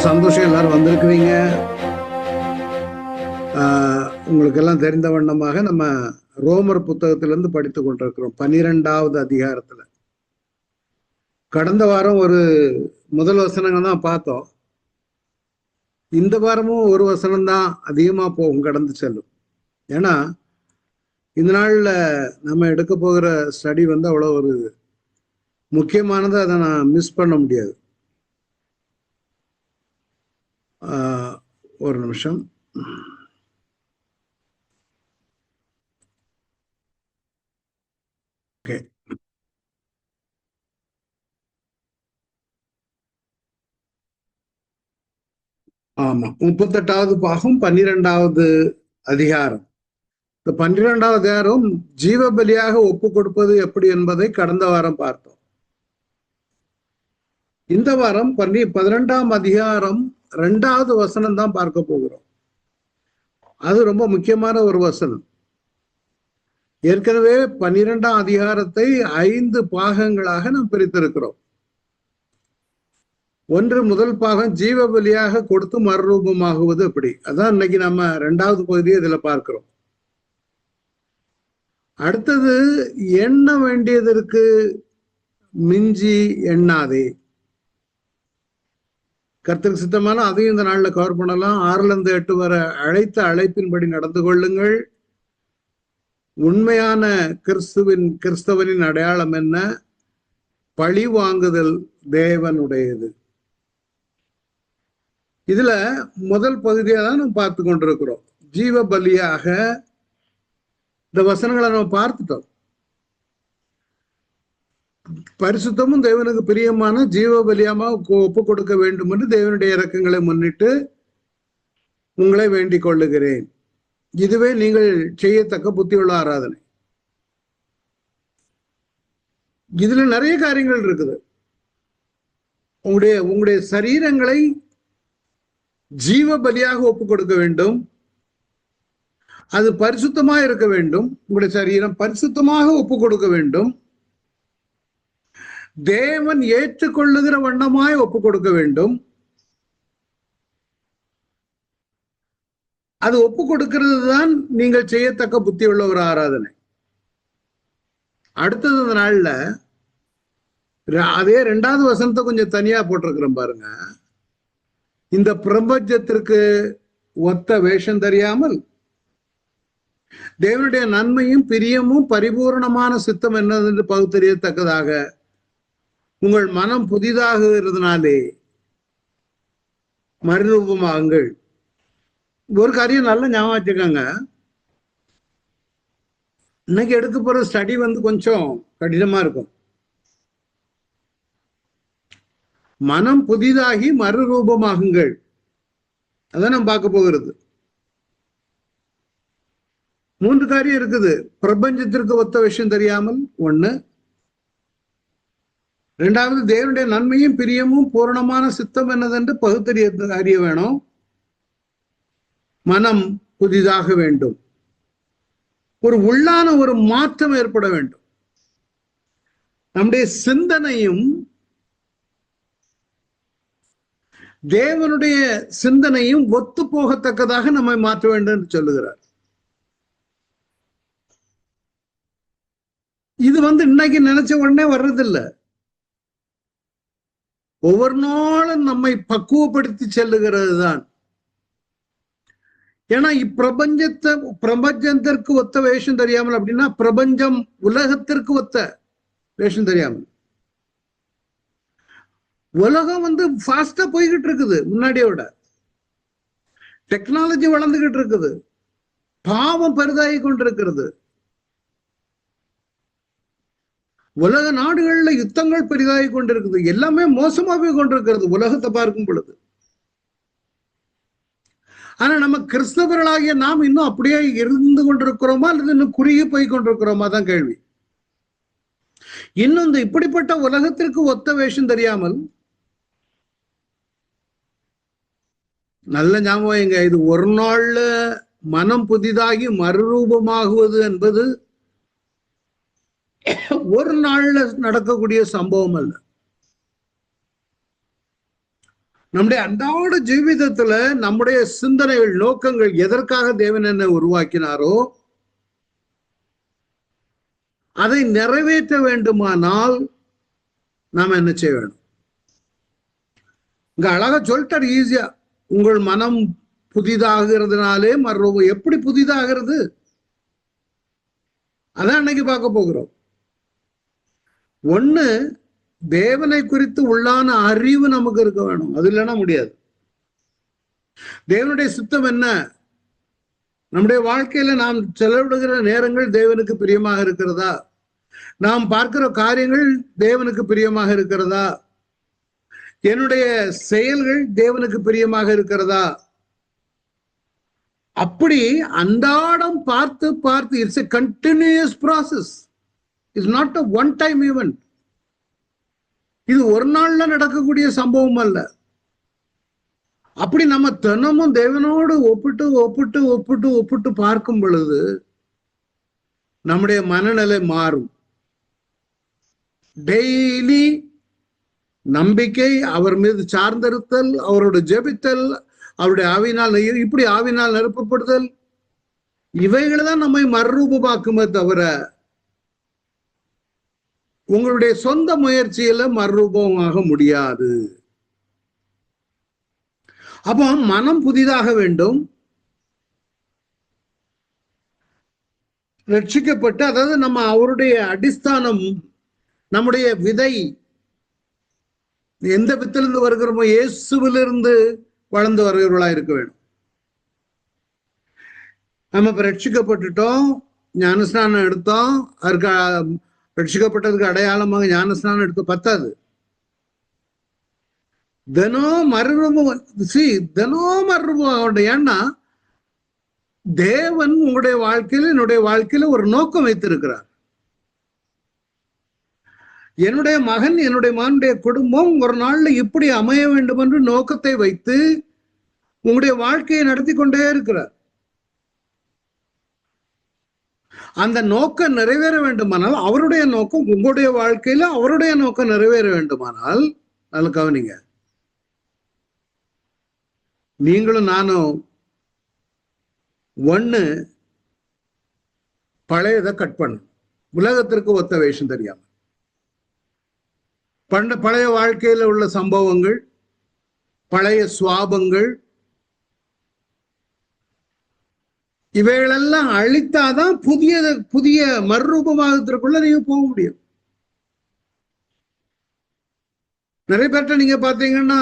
சந்தோஷம் எல்லாரும் வந்திருக்கிறீங்க. உங்களுக்கு எல்லாம் தெரிந்த வண்ணமாக நம்ம ரோமர் புத்தகத்திலிருந்து படித்து கொண்டிருக்கிறோம் 12வது அதிகாரத்துல. கடந்த வாரம் ஒரு முதல் வசனங்கள் தான் பார்த்தோம். இந்த வாரமும் ஒரு வசனம் தான் அதிகமா போகும், கடந்து செல்லும். ஏன்னா இந்த நாள்ல நம்ம எடுக்க போகிற ஸ்டடி அவ்வளவு ஒரு முக்கியமானது, அதை நான் மிஸ் பண்ண முடியாது. ஒரு நிமிஷம். ஓகே, ஆமா, 38வது பாகம் 12வது அதிகாரம். இந்த 12வது அதிகாரம் ஜீவ பலியாக ஒப்பு கொடுப்பது எப்படி என்பதை கடந்த வாரம் பார்த்தோம். இந்த வாரம் 12ஆம் அதிகாரம் 2வது வசனம் தான் பார்க்க போகிறோம். அது ரொம்ப முக்கியமான ஒரு வசனம். ஏற்கனவே 12ஆம் அதிகாரத்தை 5 பாகங்களாக நாம் பிரித்திருக்கிறோம். முதல் பாகம் ஜீவ பலியாக கொடுத்து மறுரூபமாகுவது எப்படி, அதான் இன்னைக்கு நம்ம 2வது பகுதியை இதுல பார்க்கிறோம். அடுத்தது எண்ண வேண்டியதற்கு மிஞ்சி எண்ணாதே. கர்த்தருக்கு சித்தமான அதையும் இந்த நாள்ல கவர் பண்ணலாம். 6லிருந்து 8 வரை அழைத்த அழைப்பின்படி நடந்து கொள்ளுங்கள். உண்மையான கிறிஸ்தவனின் அடையாளம் என்ன? பழி வாங்குதல் தேவனுடையது. இதுல முதல் பகுதியை தான் நம்ம பார்த்து கொண்டிருக்கிறோம். ஜீவ பலியாக இந்த வசனங்களை நம்ம பார்த்துட்டோம். பரிசுத்தமும் தேவனுக்கு பிரியமான ஜீவ பலியாம ஒப்பு கொடுக்க வேண்டும் என்று தேவனுடைய இரக்கங்களை முன்னிட்டு உங்களை வேண்டிக் கொள்ளுகிறேன். இதுவே நீங்கள் செய்யத்தக்க புத்தியுள்ள ஆராதனை. இதுல நிறைய காரியங்கள் இருக்குது. உங்களுடைய சரீரங்களை ஜீவ பலியாக ஒப்பு கொடுக்க வேண்டும். அது பரிசுத்தமா இருக்க வேண்டும். உங்களுடைய சரீரம் பரிசுத்தமாக ஒப்பு கொடுக்க வேண்டும். தேவன் ஏற்றுக்கொள்ளுகிற வண்ணமாய் ஒப்பு கொடுக்க வேண்டும். அது ஒப்பு கொடுக்கிறது தான் நீங்கள் செய்யத்தக்க புத்தி உள்ள ஒரு ஆராதனை. அடுத்தது நாள்ல அதே 2வது வசனத்தை கொஞ்சம் தனியா போட்டிருக்கிறோம் பாருங்க. இந்த பிரபஞ்சத்திற்கு ஒத்த வேஷம் தெரியாமல் தேவனுடைய நன்மையும் பிரியமும் பரிபூர்ணமான சித்தம் என்னதென்று பகுத்தறியத்தக்கதாக உங்கள் மனம் புதிதாகிறதுனாலே மறுரூபமாகுங்கள். ஒரு காரியம் நல்ல ஞாபகம் வச்சுக்கோங்க. இன்னைக்கு எடுக்க போற ஸ்டடி கொஞ்சம் கடினமா இருக்கும். மனம் புதிதாகி மறுரூபமாகுங்கள், அதான் நம்ம பார்க்க போகிறது. 3 காரியம் இருக்குது. பிரபஞ்சத்திற்கு ஒத்த விஷயம் தெரியாமல் 1. 2வது தேவனுடைய நன்மையும் பிரியமும் பூரணமான சித்தம் என்னதென்று பகுத்தறிய அறிய வேணும். மனம் புதிதாக வேண்டும். ஒரு உள்ளான ஒரு மாற்றம் ஏற்பட வேண்டும். நம்முடைய சிந்தனையும் தேவனுடைய சிந்தனையும் ஒத்து போகத்தக்கதாக நம்மை மாற்ற வேண்டும் என்று சொல்லுகிறார். இது இன்னைக்கு நினைச்ச உடனே வர்றதில்லை. ஒவ்வொரு நாளும் நம்மை பக்குவப்படுத்தி செல்லுகிறது தான். ஏன்னா பிரபஞ்சத்திற்கு ஒத்த வேஷம் தெரியாமல், அப்படின்னா பிரபஞ்சம் உலகத்திற்கு ஒத்த வேஷம் தெரியாமல். உலகம் ஃபாஸ்டா போய்கிட்டு இருக்குது. முன்னாடியோட டெக்னாலஜி வளர்ந்துகிட்டு இருக்குது. பாவம் பெரிதாகி கொண்டிருக்கிறது. உலக நாடுகள்ல யுத்தங்கள் பெரிதாகி கொண்டிருக்குது. எல்லாமே மோசமாகவே கொண்டிருக்கிறது உலகத்தை பார்க்கும் பொழுது. ஆனா நம்ம கிறிஸ்தவர்களாகிய நாம் இன்னும் அப்படியே இருந்து கொண்டிருக்கிறோமா அல்லது இன்னும் குறுகி போய் கொண்டிருக்கிறோமா தான் கேள்வி. இன்னும் இப்படிப்பட்ட உலகத்திற்கு ஒத்த வேஷம் தெரியாமல், நல்ல ஞாபகம், இது ஒரு நாள்ல மனம் புதிதாகி மறுரூபமாகுவது என்பது ஒரு நாள்ல நடக்கக்கூடிய சம்பவம் அல்ல. நம்முடைய அன்றாட ஜீவிதத்துல நம்முடைய சிந்தனைகள், நோக்கங்கள் எதற்காக தேவன் என்ன உருவாக்கினாரோ அதை நிறைவேற்ற வேண்டுமானால் நாம என்ன செய்ய வேணும்? இங்க அழகா சொல்லிட்டார் ஈஸியா. உங்கள் மனம் புதிதாகிறதுனாலே மறுரூபம். எப்படி புதிதாகிறது? அதான் அன்னைக்கு பார்க்க போகிறோம். ஒண்ணு, தேவனை குறித்து உள்ளான அறிவு நமக்கு இருக்க வேணும். அது இல்லைன்னா முடியாது. தேவனுடைய சித்தம் என்ன? நம்முடைய வாழ்க்கையில நாம் செலவிடுகிற நேரங்கள் தேவனுக்கு பிரியமாக இருக்கிறதா? நாம் பார்க்கிற காரியங்கள் தேவனுக்கு பிரியமாக இருக்கிறதா? என்னுடைய செயல்கள் தேவனுக்கு பிரியமாக இருக்கிறதா? அப்படி அன்றாடம் பார்த்து பார்த்து, it's a continuous process. It's not a one time event. இது ஒரு நாள்ல நடக்கக்கூடிய சம்பவம் அல்ல. அப்படி நம்ம தினமும் தேவனோடு ஒப்பிட்டு ஒப்பிட்டு ஒப்பிட்டு ஒப்பிட்டு பார்க்கும் பொழுது நம்முடைய மனநிலை மாறும். டெய்லி நம்பிக்கை, அவர் மீது சார்ந்திருத்தல், அவரோட ஜெபித்தல், அவருடைய ஆவினால், இப்படி ஆவினால் நிரப்பப்படுதல், இவைகள் தான் நம்மை மறுரூபமாக்குமே தவிர உங்களுடைய சொந்த முயற்சியில மறுரூபமாக முடியாது. அப்போ மனம் புதிதாக வேண்டும். ரட்சிக்கப்பட்டு, அதாவது நம்ம அவருடைய அடிஸ்தானம், நம்முடைய விதை எந்த வித்திலிருந்து வருகிறோமோ இயேசுவிலிருந்து வளர்ந்து வருகிறவர்களா இருக்க வேண்டும். நம்ம இப்ப ரட்சிக்கப்பட்டுட்டோம், ஞானஸ்நானம் எடுத்தோம், அதுக்கு ரட்சிக்கப்பட்டதுக்கு அடையாளமாக ஞானஸ்நானம் எடுத்து பத்தாது. தினம் மறுரூபம். தினம் மறுரூபம். ஏன்னா தேவன் உங்களுடைய வாழ்க்கையில, என்னுடைய வாழ்க்கையில ஒரு நோக்கம் வைத்திருக்கிறார். என்னுடைய மகன், என்னுடைய மகனுடைய குடும்பம் ஒரு நாள்ல இப்படி அமைய வேண்டும் என்று நோக்கத்தை வைத்து உங்களுடைய வாழ்க்கையை நடத்தி கொண்டே இருக்கிறார். அந்த நோக்கம் நிறைவேற வேண்டுமானால், அவருடைய நோக்கம் உங்களுடைய வாழ்க்கையில அவருடைய நோக்கம் நிறைவேற வேண்டுமானால், நல்ல கவனிங்க, நீங்களும் நானும் ஒண்ணு பழையதை கட் பண்ணும். உலகத்திற்கு ஒத்த வேஷம் தெரியாம பழைய வாழ்க்கையில உள்ள சம்பவங்கள், பழைய சுவாபங்கள், இவைகளெல்லாம் அழித்தாதான் புதிய மறுரூபமாகத்திற்குள்ள நீங்க போக முடியும். நிறைய பேர்ட்ட நீங்க பாத்தீங்கன்னா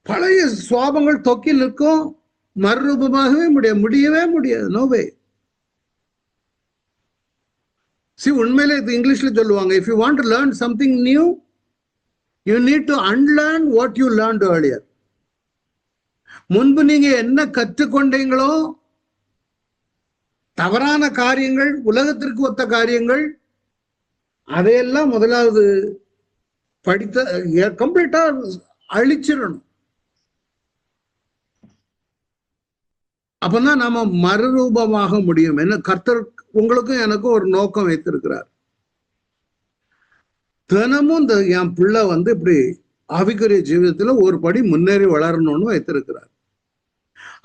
பழைய சுவாபங்கள் தொக்கி நிற்கும், மறுரூபமாகவே முடியவே முடியாது. நோவே. உண்மையிலே இது இங்கிலீஷ்ல சொல்லுவாங்க, if you want to learn something new, you need to unlearn what you learned earlier. முன்பு நீங்க என்ன கற்றுக்கொண்டீங்களோ, தவறான காரியங்கள், உலகத்திற்கு ஒத்த காரியங்கள், அதையெல்லாம் முதலாவது படித்த கம்ப்ளீட்டா அழிச்சிடணும். அப்பதான் நாம மறுரூபமாக முடியும். என்ன, கர்த்தர் உங்களுக்கும் எனக்கும் ஒரு நோக்கம் வைத்திருக்கிறார். தினமும் இந்த என் பிள்ளை இப்படி ஆவிக்குரிய ஜீவிதத்துல ஒரு படி முன்னேறி வளரணும்னு வைத்திருக்கிறார்.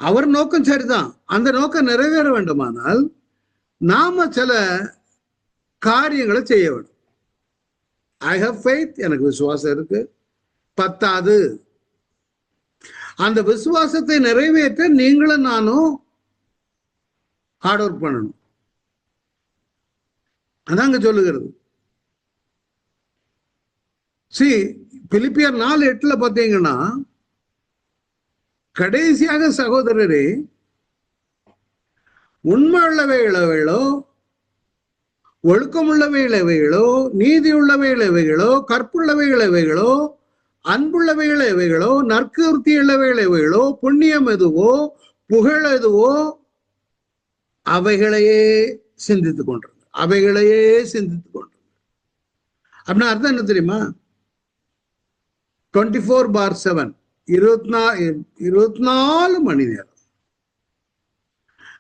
அவர் நோக்கம் சரிதான். அந்த நோக்கம் நிறைவேற வேண்டுமானால் நாம சில காரியங்களை செய்ய வேண்டும். ஐ ஹவ் ஃபெய்த், எனக்கு விசுவாசம் இருக்கு, பத்தாது. அந்த விசுவாசத்தை நிறைவேற்ற நீங்களும் நானும் ஹார்ட் ஒர்க் பண்ணணும். அதாங்க சொல்லுகிறது. பிலிப்பியர் 4:8 பாத்தீங்கன்னா, கடைசியாக சகோதரரே, உண்மை உள்ளவைகளோ, ஒழுக்கமுள்ளவைகளோ, நீதி உள்ளவைகளோ, கற்புள்ளவைகளோ, அன்புள்ளவைகளோ, நற்கீர்த்தி உள்ளவைகளோ, புண்ணியம் எதுவோ, புகழ் எதுவோ, அவைகளையே சிந்தித்துக் கொண்டிருங்க. அவைகளையே சிந்தித்துக் கொண்டிருங்க. அப்படின்னா அர்த்தம் என்ன தெரியுமா? 24/7, 24 மணி நேரம்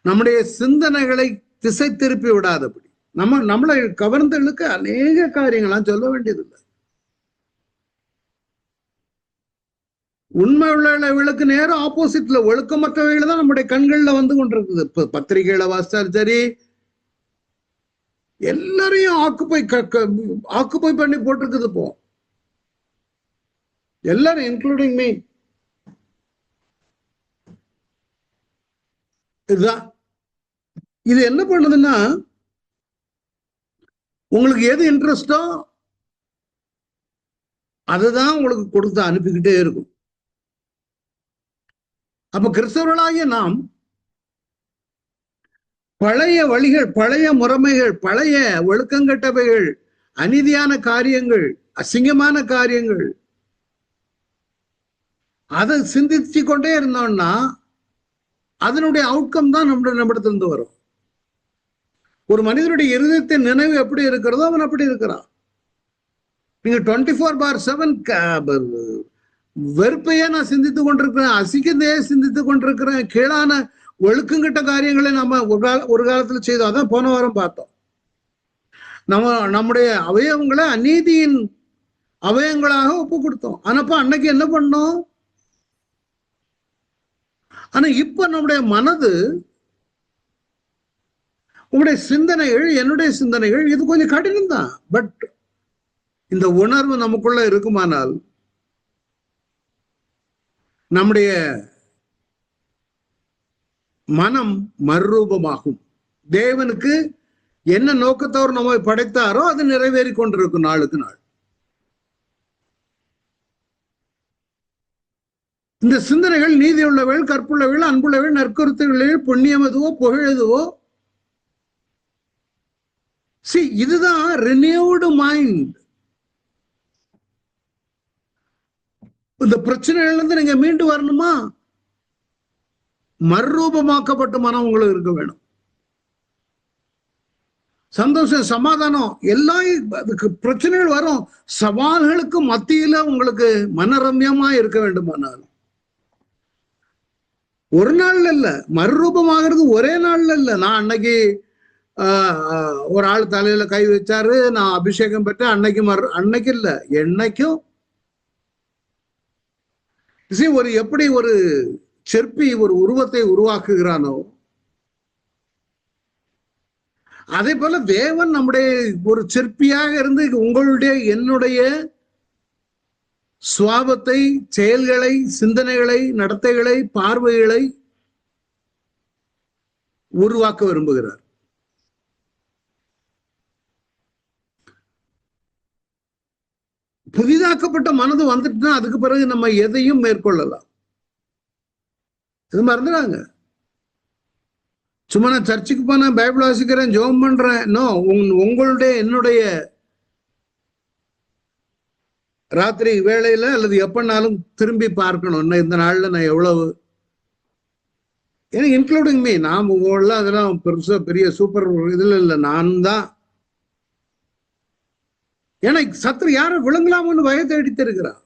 நம்முடைய சிந்தனைகளை திசை திருப்பி விடாதபடி, நம்மளை கவர்ந்தளுக்கு அநேக காரியங்கள்லாம் சொல்ல வேண்டியதில்லை. உண்மை உள்ளவைகளுக்கு நேரம் ஆப்போசிட்ல ஒழுக்கமற்றவைகள் தான் நம்முடைய கண்கள்ல வந்து கொண்டிருக்குது. இப்ப பத்திரிகைகளை வாசித்தாலும் சரி, எல்லாரையும் ஆக்குப்பை பண்ணி போட்டிருக்குது இப்போ எல்லாரும், இன்க்ளூடிங் மீ. இதுதான் இது என்ன பண்ணுதுன்னா, உங்களுக்கு எது இன்ட்ரெஸ்டோ அதுதான் உங்களுக்கு கொடுத்து அனுப்பிக்கிட்டே இருக்கும். அப்ப கிறிஸ்தவர்களாகிய நாம் பழைய வழிகள், பழைய முறைமைகள், பழைய ஒழுக்கங்கட்டவைகள், அநீதியான காரியங்கள், அசிங்கமான காரியங்கள், அதை சிந்திச்சு கொண்டே இருந்தோம்னா அதனுடைய அவுட்கம் தான் நம்மிடத்திலிருந்து வரும். ஒரு மனிதனுடைய இருதயத்தின் நினைவு எப்படி இருக்கிறதோ அவன் அப்படி இருக்கிறான். நீங்க 24/7 வெறுப்பையே நான் சிந்தித்துக் கொண்டிருக்கிறேன், அசிங்கத்தையே சிந்தித்துக் கொண்டிருக்கிறேன், கீழான ஒழுக்கங்கிட்ட காரியங்களை நம்ம ஒரு காலத்துல செய்தோம். அதான் போன வாரம் பார்த்தோம். நம்முடைய அவயவங்களை அநீதியின் அவயவங்களாக ஒப்பு கொடுத்தோம். ஆனாப்பா அன்னைக்கு என்ன பண்ணோம்? ஆனா இப்ப நம்முடைய மனது, உங்களுடைய சிந்தனைகள், என்னுடைய சிந்தனைகள், இது கொஞ்சம் கடினம் தான். பட் இந்த உணர்வு நமக்குள்ள இருக்குமானால் நம்முடைய மனம் மறுரூபமாகும். தேவனுக்கு என்ன நோக்கத்தவர் நம்மை படைத்தாரோ அது நிறைவேறி கொண்டிருக்கும் நாளுக்கு நாள். இந்த சிந்தனைகள் நீதி உள்ளவர்கள், கற்புள்ளவர்கள், அன்புள்ளவர்கள், நற்கருத்துகள், புண்ணியம் எதுவோ, புகழ் எதுவோ, இதுதான் ரினியூவ்டு மைண்ட். இந்த பிரச்சனைகள் இருந்து நீங்க மீண்டு வரணுமா? மறுரூபமாக்கப்பட்ட மனம் உங்களுக்கு இருக்க வேணும். சந்தோஷம், சமாதானம், எல்லாம் அதுக்கு பிரச்சனைகள் வரும். சவால்களுக்கு மத்தியில உங்களுக்கு மனரம்யமா இருக்க வேண்டுமானால் ஒரு நாள்ல இல்ல, மறுரூபமாகிறது ஒரே நாள்ல இல்ல. நான் அன்னைக்கு ஒரு ஆள் தலையில கை வச்சாரு, நான் அபிஷேகம் பெற்றேன், அன்னைக்கு இல்ல, என்னைக்கும். ஒரு எப்படி ஒரு சிற்பி ஒரு உருவத்தை உருவாக்குகிறானோ அதே போல தேவன் நம்முடைய ஒரு சிற்பியாக இருந்து உங்களுடைய என்னுடைய சுவாபத்தை, செயல்களை, சிந்தனைகளை, நடத்தைகளை, பார்வைகளை உருவாக்க விரும்புகிறார். புதிதாக்கப்பட்ட மனது வந்துட்டுனா அதுக்கு பிறகு நம்ம எதையும் மேற்கொள்ளலாம். இது மறந்துடாங்க. சும்மா நான் சர்ச்சுக்கு போனா பைபிள் வாசிக்கிறேன், ஜெபம் பண்றேன், நோ. உங்களுடைய என்னுடைய ராத்திரி வேளையில அல்லது எப்பனாலும் திரும்பி பார்க்கணும், இந்த நாள்ல நான் எவ்வளவு, எனக்கு இன்க்ளூடிங் மீ, நான் உங்கள அதெல்லாம் பெருசா பெரிய சூப்பர் இதுல இல்லை, நான் தான். ஏன்னா சத்துரு யாரை விழுங்கலாம்னு பயத்தை அடித்திருக்கிறான்.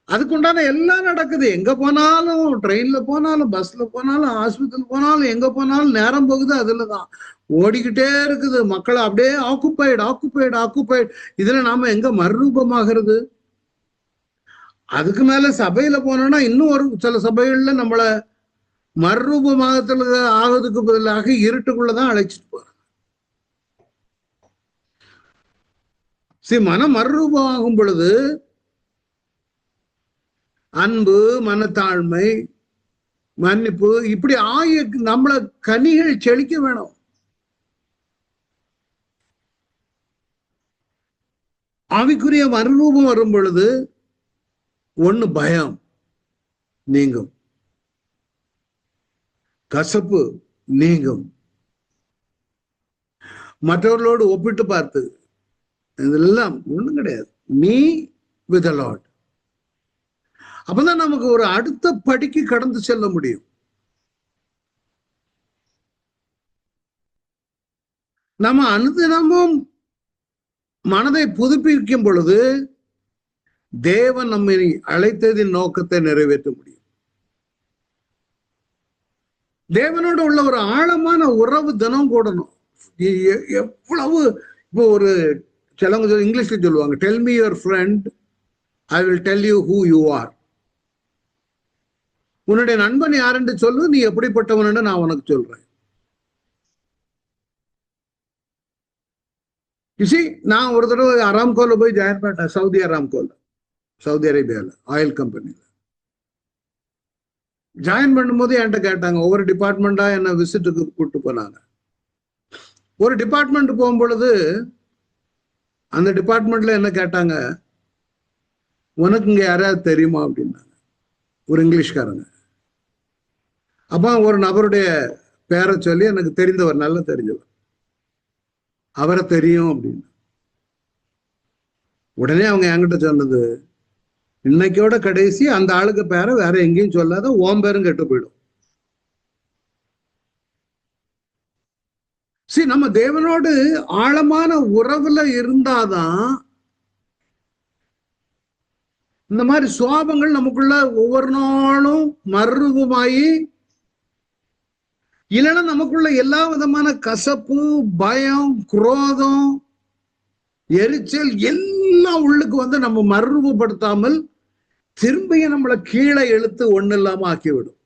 அதுக்குண்டான எல்லாம் நடக்குது. எங்க போனாலும், ட்ரெயின்ல போனாலும், பஸ்ல போனாலும், ஆஸ்பத்திரியில் போனாலும், எங்க போனாலும் நேரம் போகுது அதுலதான் ஓடிக்கிட்டே இருக்குது. மக்களை அப்படியே ஆக்குப்பைடு. இதுல நாம எங்க மறுரூபமாகிறது? அதுக்கு மேல சபையில போனோம்னா இன்னும் ஒரு சில சபைகள்ல நம்மள மறுரூபமாக ஆகுறதுக்கு பதிலாக இருட்டுக்குள்ளதான் அழைச்சிட்டு போறாங்க. மனம் மறுரூபமாகும் பொழுது அன்பு, மனத்தாழ்மை, மன்னிப்பு, இப்படி ஆகிய நம்மள கனிகள் செழிக்க வேணும். ஆவிக்குரிய மறுரூபம் வரும் பொழுது ஒண்ணு பயம் நீங்கும், கசப்பு நீங்கும், மற்றவர்களோடு ஒப்பிட்டு பார்த்து இதெல்லாம் ஒண்ணும் கிடையாது. Me with the Lord. அப்பதான் நமக்கு ஒரு அடுத்த படிக்கு கடந்து செல்ல முடியும். நம்ம அனுதினமும் மனதை புதுப்பிக்கும் பொழுது தேவன் நம்மை அழைத்ததின் நோக்கத்தை நிறைவேற்ற முடியும். தேவனோடு உள்ள ஒரு ஆழமான உறவு தினம் கூடணும். எவ்வளவு இப்போ ஒரு சிலவங்க இங்கிலீஷ்ல சொல்லுவாங்க, tell me your friend, I will tell you who you are. உன்னுடைய நண்பன் யாருன்னு சொல்லு, நீ எப்படிப்பட்டவன் நான் உனக்கு சொல்றேன். நான் ஒரு தடவை அராம்கோல போய் ஜாயின் பண்ணிட்டேன். சவுதி அராம்கோல, சவுதி அரேபியாவில் ஆயில் கம்பெனியில் ஜாயின் பண்ணும்போது என்கிட்ட கேட்டாங்க. ஒவ்வொரு டிபார்ட்மெண்டா என்ன விசிட்டுக்கு கூப்பிட்டு போனாங்க. ஒரு டிபார்ட்மெண்ட் போகும் பொழுது அந்த டிபார்ட்மெண்ட்ல என்ன கேட்டாங்க, உனக்கு இங்க யாராவது தெரியுமா அப்படின்னாங்க. ஒரு இங்கிலீஷ்காரங்க. அப்ப ஒரு நபருடைய பேரை சொல்லி, எனக்கு தெரிந்தவர், நல்லா தெரிஞ்சவர், அவரை தெரியும் அப்படின்னு. உடனே அவங்க என்கிட்ட சொன்னது, இன்னைக்கோட கடைசி அந்த ஆளுக்கு பேரை வேற எங்கேயும் சொல்லாத, ஓம் பேரும் கெட்டு போயிடும். சரி, நம்ம தேவனோடு ஆழமான உறவுல இருந்தாதான் இந்த மாதிரி சுவாபங்கள் நமக்குள்ள ஒவ்வொரு நாளும் மறுரூபமாயி, இல்லைன்னா நமக்குள்ள எல்லா விதமான கசப்பு, பயம், குரோதம், எரிச்சல் எல்லாம் உள்ளுக்கு வந்து நம்ம மறுரூபப்படுத்தாமல் திரும்பியும் நம்மளை கீழே இழுத்து ஒண்ணு இல்லாம ஆக்கிவிடும்.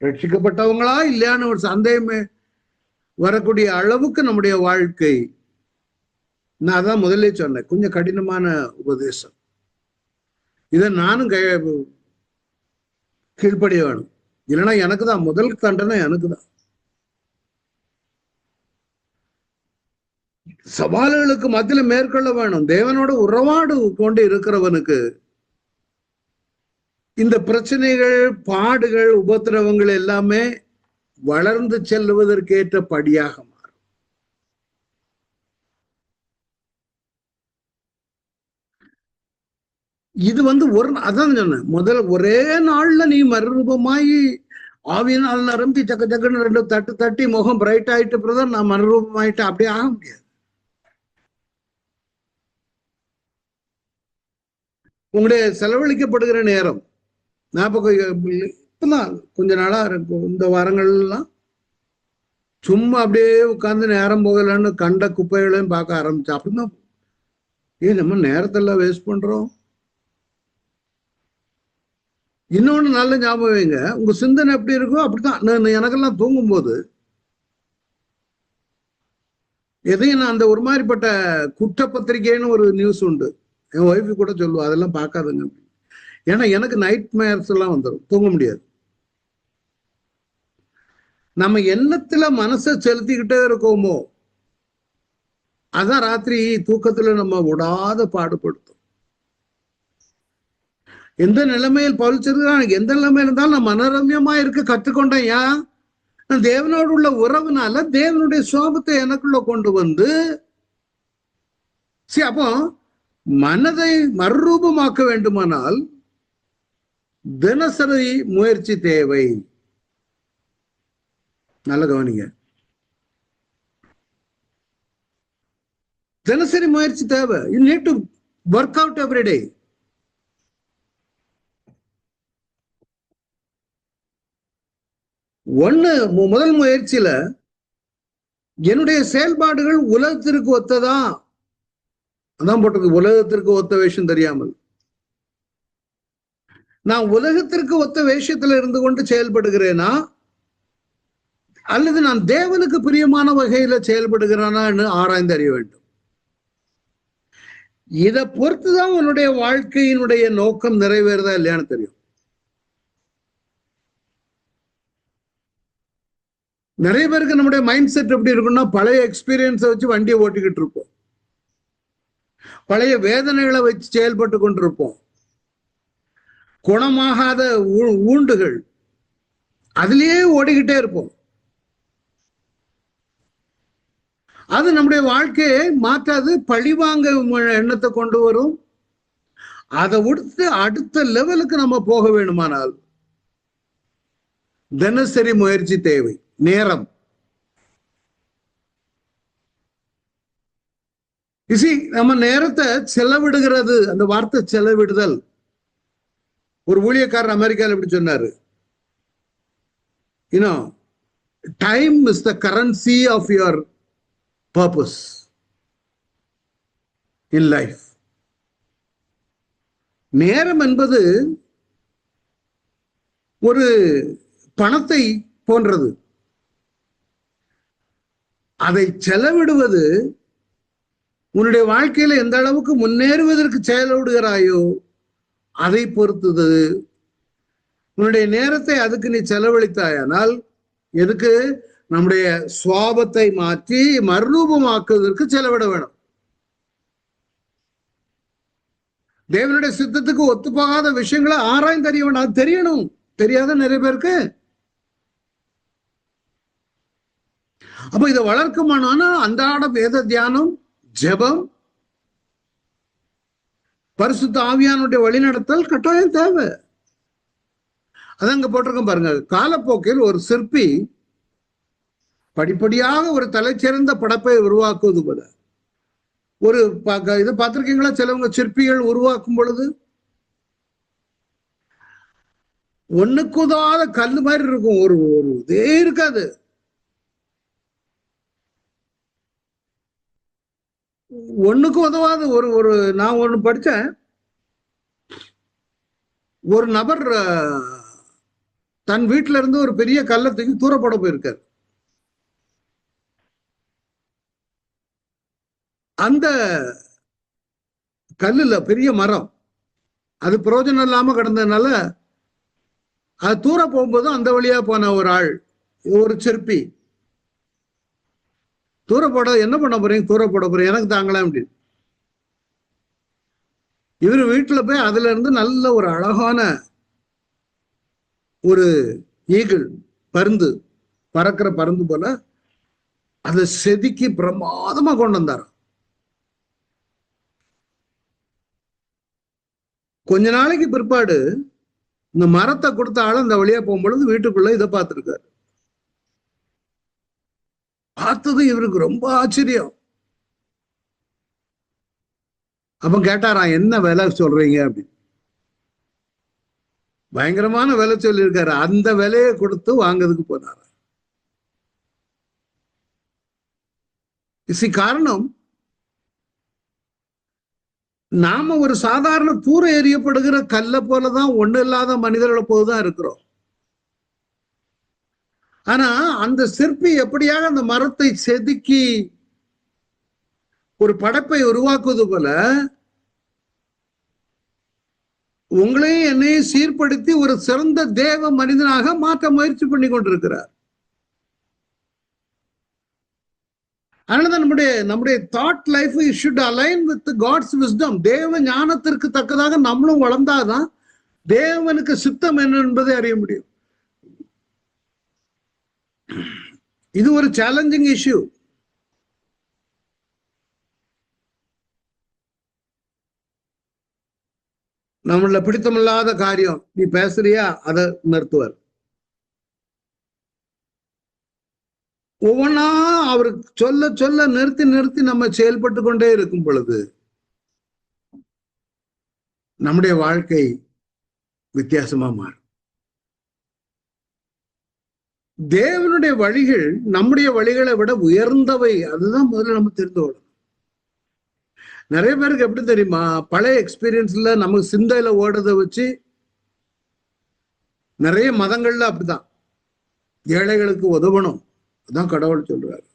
ரட்சிக்கப்பட்டவங்களா இல்லையான்னு ஒரு சந்தேகமே வரக்கூடிய அளவுக்கு நம்முடைய வாழ்க்கை. நான் அதான் முதல்ல சொன்னேன், கொஞ்சம் கடினமான உபதேசம். இதை நானும் கீழ்ப்படிய வேணும். இல்லைன்னா எனக்கு தான் முதல் தண்டனை, எனக்கு தான். சவால்களுக்கு மத்தியில மேற்கொள்ள வேணும். தேவனோட உறவாடு கொண்டு இருக்கிறவனுக்கு இந்த பிரச்சனைகள், பாடுகள், உபத்திரவங்கள் எல்லாமே வளர்ந்து செல்வதற்கேற்ற படியாக மாறும். இது வந்து அதான் சொன்னேன், முதல் ஒரே நாள்ல நீ மறுரூபமாயி ஆவியினால் நிரம்பி சக்க சக்கன்னு 2 தட்டு தட்டி முகம் பிரைட் ஆயிட்டு பிரதர் நான் மறுரூபமாயிட்டேன், அப்படியே ஆக முடியாது. உங்களுடைய செலவழிக்கப்படுகிற நேரம் இப்பதான் கொஞ்ச நாளா இருக்கும். இந்த வாரங்கள்லாம் சும்மா அப்படியே உட்கார்ந்து நேரம் போகலன்னு கண்ட குப்பைகளையும் பார்க்க ஆரம்பிச்சு. அப்படின்னா நம்ம நேரத்தெல்லாம் வேஸ்ட் பண்றோம். இன்னொன்னு நல்ல ஞாபகம் வைங்க, உங்க சிந்தனை எப்படி இருக்கோ அப்படித்தான். எனக்கெல்லாம் தூங்கும் போது எதையும் நான் அந்த ஒரு மாதிரிப்பட்ட குற்றப்பத்திரிகைன்னு ஒரு நியூஸ் உண்டு, என் ஒய்ஃபு கூட சொல்லுவா, அதெல்லாம் பார்க்காதுங்க. ஏன்னா எனக்கு நைட் மேர்ஸ் எல்லாம் வந்துடும், தூங்க முடியாது. நம்ம எண்ணத்துல மனசை செலுத்திக்கிட்டே இருக்கோமோ அதான் ராத்திரி தூக்கத்துல நம்ம விடாத பாடுபடுத்தும். எந்த நிலைமையில் பழிச்சிருக்கான், எந்த நிலைமையில் இருந்தாலும் நான் மனரம்யமா இருக்க கற்றுக்கொண்டேன். ஏன்? நான் தேவனோடு உள்ள உறவுனால தேவனுடைய சோபத்தை எனக்குள்ள கொண்டு வந்து, அப்போ மனதை மறுரூபமாக்க வேண்டுமானால் தினசரி முயற்சி தேவை. நல்ல கவனிங்க, தினசரி முயற்சி தேவை. You need to work out every day. முதல் முயற்சியில என்னுடைய செயல்பாடுகள் உலகத்திற்கு ஒத்ததா, அதான் போட்டிருக்கு, உலகத்திற்கு ஒத்த வேஷம் தெரியாமல். நான் உலகத்திற்கு ஒத்த வேஷத்துல இருந்து கொண்டு செயல்படுகிறேனா அல்லது நான் தேவனுக்கு பிரியமான வகையில செயல்படுகிறானான்னு ஆராய்ந்து அறிய வேண்டும். இதை பொறுத்துதான் உன்னுடைய வாழ்க்கையினுடைய நோக்கம் நிறைவேறதா இல்லையான்னு தெரியும். நிறைய பேருக்கு நம்முடைய மைண்ட் செட் எப்படி இருக்குன்னா, பழைய எக்ஸ்பீரியன்ஸை வச்சு வண்டியை ஓட்டிக்கிட்டு இருப்போம், பழைய வேதனைகளை வச்சு செயல்பட்டு கொண்டிருப்போம், குணமாகாத ஊண்டுகள் அதுலயே ஓடிக்கிட்டே இருப்போம். அது நம்முடைய வாழ்க்கையை மாற்றாது, பழிவாங்க எண்ணத்தை கொண்டு வரும். அதை விடுத்து அடுத்த லெவலுக்கு நம்ம போக வேணுமானால் தினசரி முயற்சி தேவை. நேரம், நம்ம நேரத்தை செலவிடுகிறது, அந்த வார்த்தை செலவிடுதல். ஒரு ஊழியக்காரர் அமெரிக்காவில் எப்படி சொன்னாரு, time is the currency of your purpose in life. நேரம் என்பது ஒரு பணத்தை போன்றது. அதை செலவிடுவது உன்னுடைய வாழ்க்கையில எந்த அளவுக்கு முன்னேறுவதற்கு செலவிடுகிறாயோ அதை பொறுத்தது. உன்னுடைய நேரத்தை அதுக்கு நீ செலவழித்தாயானால், எதுக்கு? நம்முடைய சுவாபத்தை மாற்றி மறுரூபமாக்குவதற்கு செலவிட வேணும். தேவனுடைய சித்தத்துக்கு ஒத்துப்போகாத விஷயங்களை ஆராய்ந்து அறிய வேணும். அது தெரியணும். தெரியாத நிறைய பேருக்கு. அப்ப இதை வளர்க்குமானா அன்றாட வேத தியானம், ஜெபம், பரிசுத்த ஆவியானுடைய வழிநடத்தல் கட்டாயம் தேவை. அதங்க போட்டிருக்கோம் பாருங்க. காலப்போக்கில் ஒரு சிற்பி படிப்படியாக ஒரு தலைச்சிறந்த படைப்பை உருவாக்குவது போல ஒரு இது பார்த்திருக்கீங்களா? சிலவங்க சிற்பிகள் உருவாக்கும் பொழுது ஒண்ணுக்குதாத கல்லு மாதிரி இருக்கும். ஒரு ஒரு இதே இருக்காது. ஒண்ணுக்கு உதவாது. ஒரு ஒரு நான் ஒண்ணு படிச்சேன். ஒரு நபர் தன் வீட்டுல இருந்து ஒரு பெரிய கல்லை தூக்கி தூரப்பட போயிருக்காரு. அந்த கல்லுல பெரிய மரம், அது பிரயோஜனம் இல்லாம கிடந்ததுனால அது தூர போகும்போது அந்த வழியா போன ஒரு ஆள், ஒரு சிற்பி, தூரப்பட என்ன பண்ண போறீங்க? தூரப்பட போறீங்க, எனக்கு தாங்கலாம் அப்படின்னு. இவர் வீட்டுல போய் அதுல இருந்து நல்ல ஒரு அழகான ஒரு ஈகிள், பருந்து, பறக்கிற பருந்து போல அதை செதுக்கி பிரமாதமா கொண்டு வந்தார். கொஞ்ச நாளைக்கு பிற்பாடு இந்த மரத்தை கொடுத்த ஆள் அந்த வழியா போகும்பொழுது வீட்டுக்குள்ள இதை பார்த்திருக்காரு. பார்த்தது இவருக்கு ரொம்ப ஆச்சரியம். அப்ப கேட்டாராம், என்ன விலை சொல்றீங்க அப்படின்னு. பயங்கரமான விலை சொல்லியிருக்காரு. அந்த விலையை கொடுத்து வாங்கிறதுக்கு போனார். காரணம், நாம ஒரு சாதாரண தூர எறியப்படுகிற கல்ல போலதான் ஒண்ணு இல்லாத மனிதர்களை போதுதான் இருக்கிறோம். ஆனா அந்த சிற்பி எப்படியாக அந்த மரத்தை செதுக்கி ஒரு படைப்பை உருவாக்குவது போல உங்களையும் என்னையும் சீர்படுத்தி ஒரு சிறந்த தேவ மனிதனாக மாற்ற முயற்சி பண்ணி கொண்டிருக்கிறார். அதனாலதான் நம்முடைய thought life should align with God's wisdom. தேவ ஞானத்திற்கு தக்கதாக நம்மளும் வளர்ந்தாதான் தேவனுக்கு சித்தம் என்ன என்பதை அறிய முடியும். இது ஒரு சேலஞ்சிங் இஷ்யூ. நம்மள பிடித்தமில்லாத காரியம் நீ பேசுறியா, அதை நிறுத்துவார். ஒவ்வொன்னா அவருக்கு சொல்ல சொல்ல நிறுத்தி நிறுத்தி நம்ம செயல்பட்டு கொண்டே இருக்கும் பொழுது நம்முடைய வாழ்க்கை வித்தியாசமா மாறும். தேவனுடைய வழிகள் நம்முடைய வழிகளை விட உயர்ந்தவை. அதுதான் முதல்ல நம்ம தெரிந்து கொள்ளணும். நிறைய பேருக்கு எப்படி தெரியுமா, பழைய எக்ஸ்பீரியன்ஸ்ல நமக்கு சிந்தையில ஓடுறதை வச்சு நிறைய மதங்கள்ல அப்படிதான் ஏழைகளுக்கு உதவணும், அதான் கடவுள் சொல்றாரு.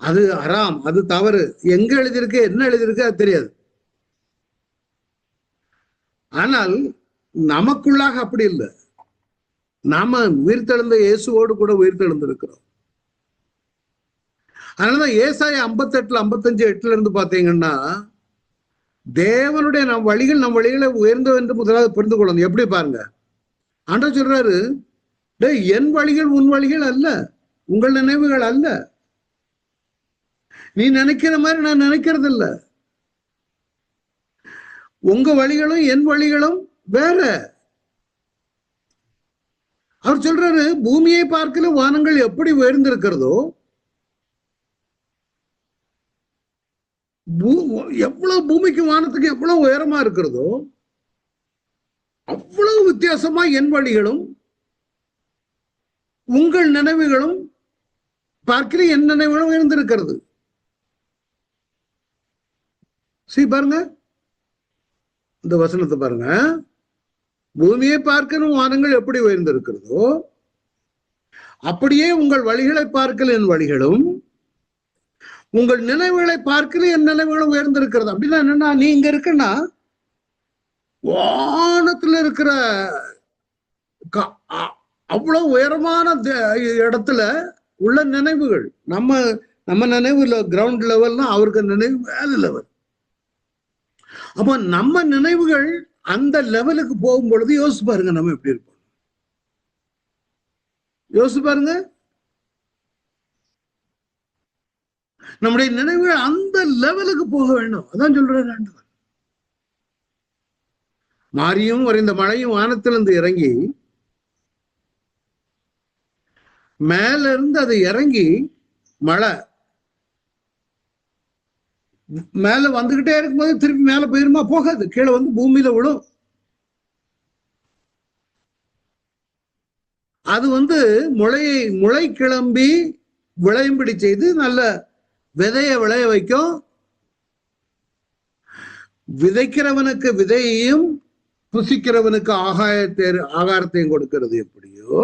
அது அறாம், அது தவறு. எங்க எழுதியிருக்கு, என்ன எழுதியிருக்கு அது தெரியாது. ஆனால் நமக்குள்ளாக அப்படி இல்லை. நாம உயிர்த்தெழுந்த இயேசுவோடு கூட உயிர்த்தெழுந்திருக்கிறோம். அதனாலதான் ஏசாயா 58, 55, 8 இருந்து பாத்தீங்கன்னா தேவனுடைய நம் வழிகளை உயர்ந்தது என்று முதலாவது புரிந்து கொள்ளணும். எப்படி பாருங்க, ஆண்டவர் சொல்றாரு, என் வழிகள் உன் வழிகள் அல்ல, உங்கள் நினைவுகள் அல்ல. நீ நினைக்கிற மாதிரி நான் நினைக்கிறது இல்ல. உங்க வழிகளும் என் வழிகளும் வேற. அவர் சொல்றாரு, பூமியை பார்க்கல வானங்கள் எப்படி உயர்ந்திருக்கிறதோ, எவ்வளவு பூமிக்கு வானத்துக்கு எவ்வளவு உயரமா இருக்கிறதோ அவ்வளவு வித்தியாசமா என் வழிகளும் உங்கள் நினைவுகளும் பார்க்கல என் நினைவுகளும் உயர்ந்திருக்கிறது. பாருங்க இந்த வசனத்தை பாருங்க. பூமியை பார்க்கணும் வானங்கள் எப்படி உயர்ந்திருக்கிறதோ அப்படியே உங்கள் வழிகளை பார்க்கல என் வழிகளும், உங்கள் நினைவுகளை பார்க்கல என் நினைவுகளும் உயர்ந்திருக்கிறது. அப்படின்னா என்னன்னா, நீ இங்க இருக்குன்னா வானத்துல இருக்கிற அவ்வளவு உயரமான இடத்துல உள்ள நினைவுகள். நம்ம நம்ம நினைவு கிரவுண்ட் லெவல்னா அவருக்கு நினைவு மேல லெவல். அப்ப நம்ம நினைவுகள் அந்த லெவலுக்கு போகும் பொழுது யோசிச்சு பாருங்க நம்ம எப்படி இருப்போம். யோசிச்சு பாருங்க, நம்முடைய நினைவுகள் அந்த லெவலுக்கு போக வேண்டும். அதான் சொல்றேன். மாரியும் வரைந்த மழையும் வானத்திலிருந்து இறங்கி மேல இருந்து அது இறங்கி மழை மேல வந்துகிட்டே இருக்கும்போது திருப்பி மேல போயிருமா? போகாது, கீழே வந்து பூமியில விழும். அது வந்து முளை கிளம்பி விளையும்படி செய்து நல்ல விதைய விளைய வைக்கும். விதைக்கிறவனுக்கு விதையையும் புசிக்கிறவனுக்கு ஆகாரத்தையும் கொடுக்கிறது எப்படியோ,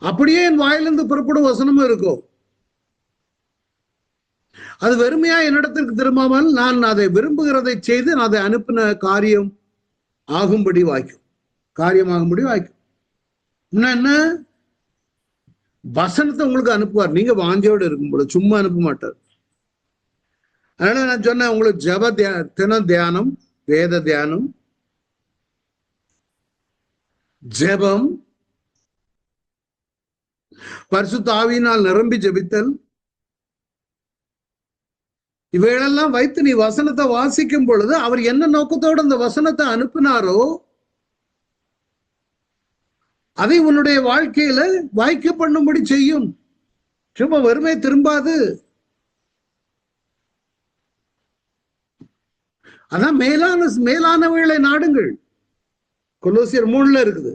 அப்படியே என் வாயிலிருந்து புறப்படும் வசனமும் இருக்கும். அது வெறுமையா என்னிடத்திற்கு திரும்பாமல் நான் அதை விரும்புகிறதை செய்து நான் அதை அனுப்பின காரியம் ஆகும்படி வாய்க்கும். என்ன வசனத்தை உங்களுக்கு அனுப்புவார். நீங்க வாஞ்சோடு இருக்கும்போது சும்மா அனுப்ப மாட்டார். அதனால நான் சொன்னேன் உங்களுக்கு தின தியானம், வேத தியானம், ஜெபம், பரிசுத்த ஆவியினால் நிரம்பி ஜெபித்தல், இவைகளெல்லாம் வைத்து நீ வசனத்தை வாசிக்கும் பொழுது அவர் என்ன நோக்கத்தோடு அந்த வசனத்தை அனுப்பினாரோ அதை உன்னுடைய வாழ்க்கையில வாய்க்க பண்ணும்படி செய்யும். சும்மா வறுமை திரும்பாது. அதான் மேலானவர்களை நாடுங்கள். கொலோசியர் 3 இருக்குது.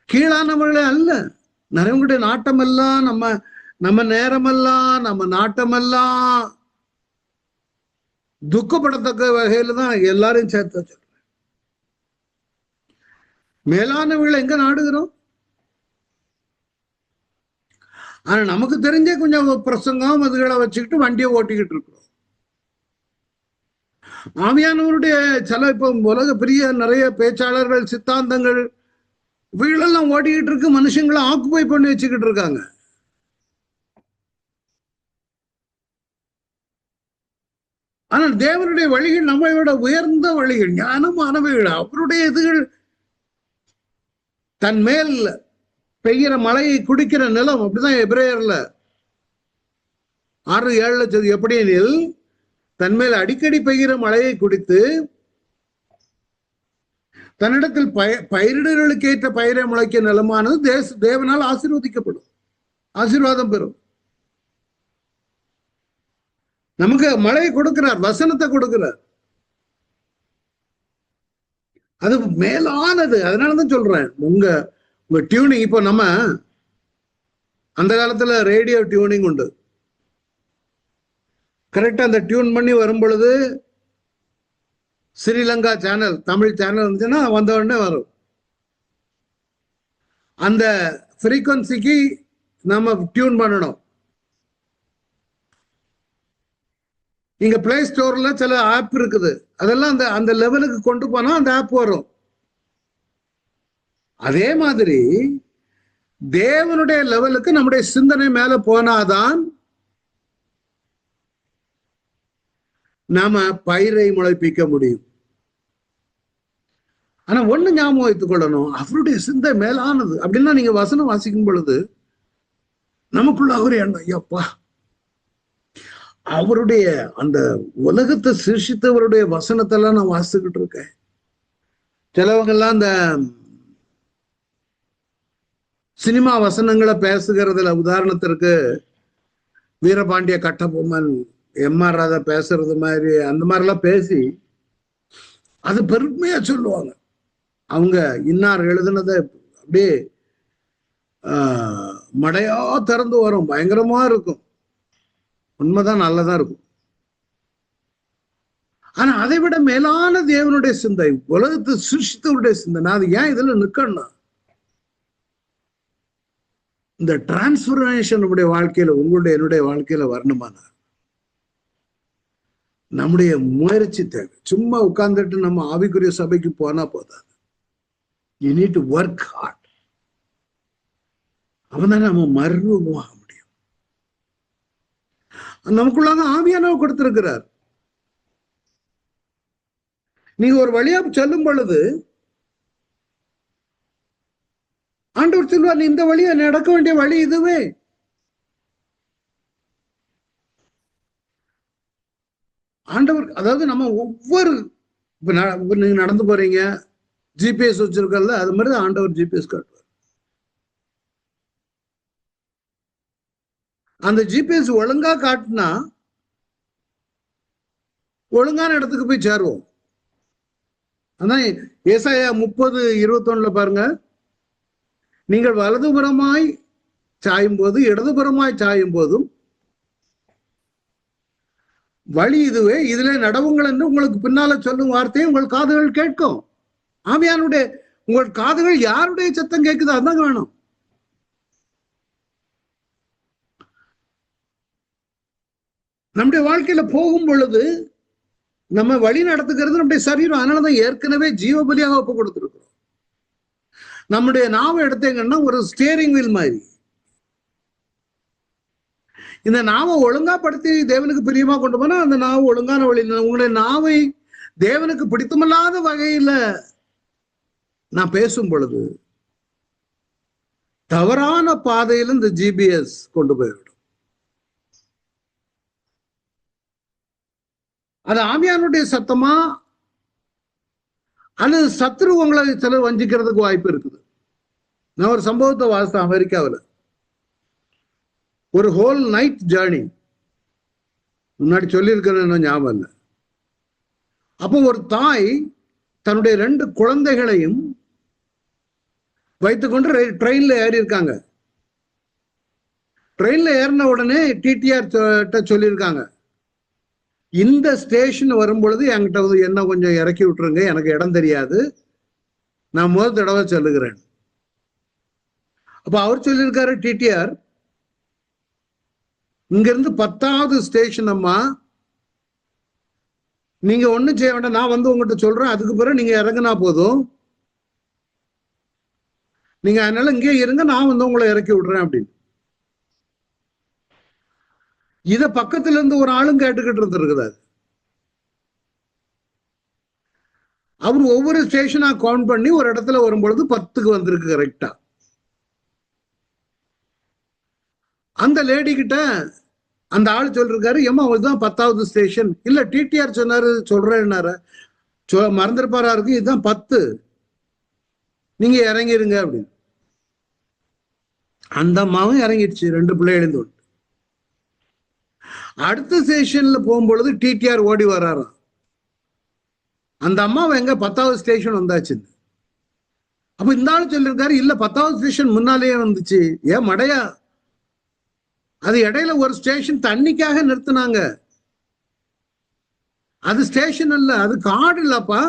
கீழானவர்களே அல்ல. நிறைய நாட்டம் எல்லாம் நம்ம நேரமெல்லாம் நம்ம நாட்டமெல்லாம் துக்கப்படத்தக்க வகையில தான் எல்லாரையும் சேர்த்து சொல்றேன். மேலானவர்களை எங்க நாடுகிறோம்? ஆனா நமக்கு தெரிஞ்ச கொஞ்சம் பிரசங்கம் அதுகளை வச்சுக்கிட்டு வண்டியை ஓட்டிக்கிட்டு இருக்கிறோம். ஆவியானவருடைய சில இப்ப உலக பெரிய நிறைய பேச்சாளர்கள், சித்தாந்தங்கள் இவைகளெல்லாம் ஓட்டிக்கிட்டு இருக்கு. மனுஷங்களை ஆக்குபை பண்ணி வச்சுக்கிட்டு இருக்காங்க. ஆனால் தேவனுடைய வழிகள் நம்மளோட உயர்ந்த வழிகள், ஞானமானவைகள். அவருடைய இதுகள் தன் மேல் பெய்கிற மழையை குடிக்கிற நிலம். அப்படிதான் எபிரேயர்ல 6:7 எப்படி எனில் தன்மேல் அடிக்கடி பெய்கிற மழையை குடித்து தன்னிடத்தில் பயிரிடர்களுக்கு ஏற்ற பயிரை முளைக்க நிலமானது தேவனால் ஆசீர்வதிக்கப்படும், ஆசீர்வாதம் பெறும். நமக்கு மழையை கொடுக்கிறார், வசனத்தை கொடுக்கிறார். அது மேலானது. அதனாலதான் சொல்றேன், உங்க டியூனிங். இப்போ நம்ம அந்த காலத்துல ரேடியோ டியூனிங் உண்டு. கரெக்டா அந்த டியூன் பண்ணி வரும் பொழுது ஸ்ரீலங்கா சேனல், தமிழ் சேனல் இருந்துச்சுன்னா வந்த உடனே வரும். அந்த ஃப்ரீக்வன்சிக்கு நம்ம டியூன் பண்ணணும். இங்க பிளே ஸ்டோர்ல சில ஆப் இருக்குது, அதெல்லாம் அந்த லெவலுக்கு கொண்டு போனா அந்த ஆப் வரும். அதே மாதிரி தேவனுடைய லெவலுக்கு நம்முடைய சிந்தனை மேல போனாதான் நாம பயிரை முளைப்பிக்க முடியும். ஆனா ஒண்ணு ஞாபகம் வைத்துக் கொள்ளணும், அவருடைய சிந்தை மேலானது. அப்படின்னா நீங்க வசனம் வாசிக்கும் பொழுது நமக்குள்ள அவரு என்ன, ஐயப்பா, அவருடைய அந்த உலகத்தை சிருஷித்தவருடைய வசனத்தெல்லாம் நான் வாசிச்சுக்கிட்டு இருக்கேன். சிலவங்கெல்லாம் அந்த சினிமா வசனங்களை பேசுகிறதுல, உதாரணத்திற்கு வீரபாண்டிய கட்டபொம்மன், எம்.ஆர். ராதா பேசுறது மாதிரி, அந்த மாதிரிலாம் பேசி அது பெருமையா சொல்லுவாங்க. அவங்க இன்னார் எழுதுனதை அப்படியே மடையா திறந்து வரும், பயங்கரமா இருக்கும். உண்மைதான், நல்லதா இருக்கும். ஆனா அதை விட மேலான தேவனுடைய சிந்தை, உலகத்தை சிருஷ்டித்தவருடைய சிந்தை. அது ஏன் இதுல நிக்கணும்? இந்த டிரான்ஸ்பர்மேஷன் நம்முடைய வாழ்க்கையில, உங்களுடைய என்னுடைய வாழ்க்கையில வரணுமான நம்முடைய முயற்சி தேவை. சும்மா உட்கார்ந்துட்டு நம்ம ஆவிக்குரிய சபைக்கு போனா போதாது. You need to work hard. அவன்தான் நம்ம மறுரூபமாக முடியும். நமக்குள்ளாக ஆவியானவர் கொடுத்திருக்கிறார். நீங்க ஒரு வழியா சொல்லும் பொழுது ஆண்டவர் சொல்வார், நீ இந்த வழியா நடக்க வேண்டிய வழி இதுவே. ஆண்டவர், அதாவது நம்ம ஒவ்வொரு, நீங்க நடந்து போறீங்க, ஜிபிஎஸ் வச்சிருக்கல, அது மாதிரி ஆண்டவர் ஜிபிஎஸ் காட்டுவார். அந்த ஜிபிஎஸ் ஒழுங்கா காட்டினா ஒழுங்கான இடத்துக்கு போய் சேருவோம். அதான் ஏசாயா 30:21 பாருங்க, நீங்கள் வலதுபுறமாய் சாயும் போது இடதுபுறமாய் சாயும் போதும் வழி இதுவே, இதுல நடவுங்கள் என்று உங்களுக்கு பின்னால சொல்லும் வார்த்தையை உங்கள் காதுகள் கேட்கும். ஆவியானுடைய உங்கள் காதுகள் யாருடைய சத்தம் கேட்குது? அதான் வேணும். நம்முடைய வாழ்க்கையில போகும் பொழுது நம்ம வழி நடத்துக்கிறது நம்முடைய சரீரம். அதனாலதான் ஏற்கனவே ஜீவபலியாக ஒப்பு கொடுத்துருக்கிறோம். நம்முடைய நாவை எடுத்தீங்கன்னா ஒரு ஸ்டியரிங் வீல் மாதிரி. இந்த நாவை ஒழுங்கா படுத்தி தேவனுக்கு பிரியமா கொண்டு போனா அந்த நாவை ஒழுங்கான வழியில், உங்களுடைய நாவை தேவனுக்கு பிடித்தமில்லாத வகையில நான் பேசும் பொழுது தவறான பாதையில இந்த ஜிபிஎஸ் கொண்டு போய்விடும். அது ஆவியானுடைய சத்தமா அல்லது சத்ரு உங்களை சிலர் வஞ்சிக்கிறதுக்கு வாய்ப்பு இருக்குது. நான் ஒரு சம்பவத்தை வாசித்தேன். அமெரிக்காவில் ஒரு ஹோல் நைட் ஜேர்னி, முன்னாடி சொல்லியிருக்கிறேன்னு ஞாபகம் இல்லை. அப்போ ஒரு தாய் தன்னுடைய 2 குழந்தைகளையும் வைத்துக்கொண்டு ட்ரெயின்ல ஏறி இருக்காங்க. ட்ரெயின்ல ஏறின உடனே டிடிஆர் சொல்லியிருக்காங்க, இந்த ஸ்டேஷன் வரும் பொழுது என்கிட்ட வந்து என்ன கொஞ்சம் இறக்கி விட்டுருங்க, எனக்கு இடம் தெரியாது, நான் முதல் தடவை சொல்லுகிறேன். அப்ப அவர் சொல்லியிருக்காரு, டிடிஆர், இங்க இருந்து 10வது ஸ்டேஷன் அம்மா, நீங்க ஒண்ணும் செய்ய வேண்டாம், நான் வந்து உங்ககிட்ட சொல்றேன், அதுக்கு பிறகு நீங்க இறங்கினா போதும், நீங்க அதனால இங்கே இருங்க, நான் வந்து உங்களை இறக்கி விடுறேன் அப்படின்னு. இத பக்கத்துல இருந்து ஒரு ஆளும் கேட்டுக்கிட்டு இருந்திருக்கிறாரு. அவர் ஒவ்வொரு ஸ்டேஷனா கவுண்ட் பண்ணி ஒரு இடத்துல வரும்பொழுது 10க்கு வந்திருக்கு கரெக்டா. அந்த லேடி கிட்ட அந்த ஆள் சொல்லிருக்காரு, ஏமா இதுதான் 10வது ஸ்டேஷன். இல்ல, டிடிஆர் சொன்னாரு, சொல்றேன்னாரு, மறந்துருப்பாரா இருக்கு, இதுதான் 10, நீங்க இறங்கிருங்க அப்படின்னு. அந்த அம்மாவும் இறங்கிடுச்சு, 2 பிள்ளை எழுந்து. அடுத்த ஸ்டேஷன்ல போகும்பொழுது டிடிஆர் ஓடி வர்றாராம். அந்த அம்மாவை எங்க 10வது ஸ்டேஷன் வந்தாச்சு. அப்ப இந்த ஆள் சொல்லியிருக்காரு, இல்ல 10வது ஸ்டேஷன் முன்னாலேயே வந்துச்சு. ஏன் மடையா, அது இடையில ஒரு ஸ்டேஷன் தண்ணிக்காக நிறுத்தினாங்க, அது ஸ்டேஷன் அல்ல, அது காடு இல்லப்பா.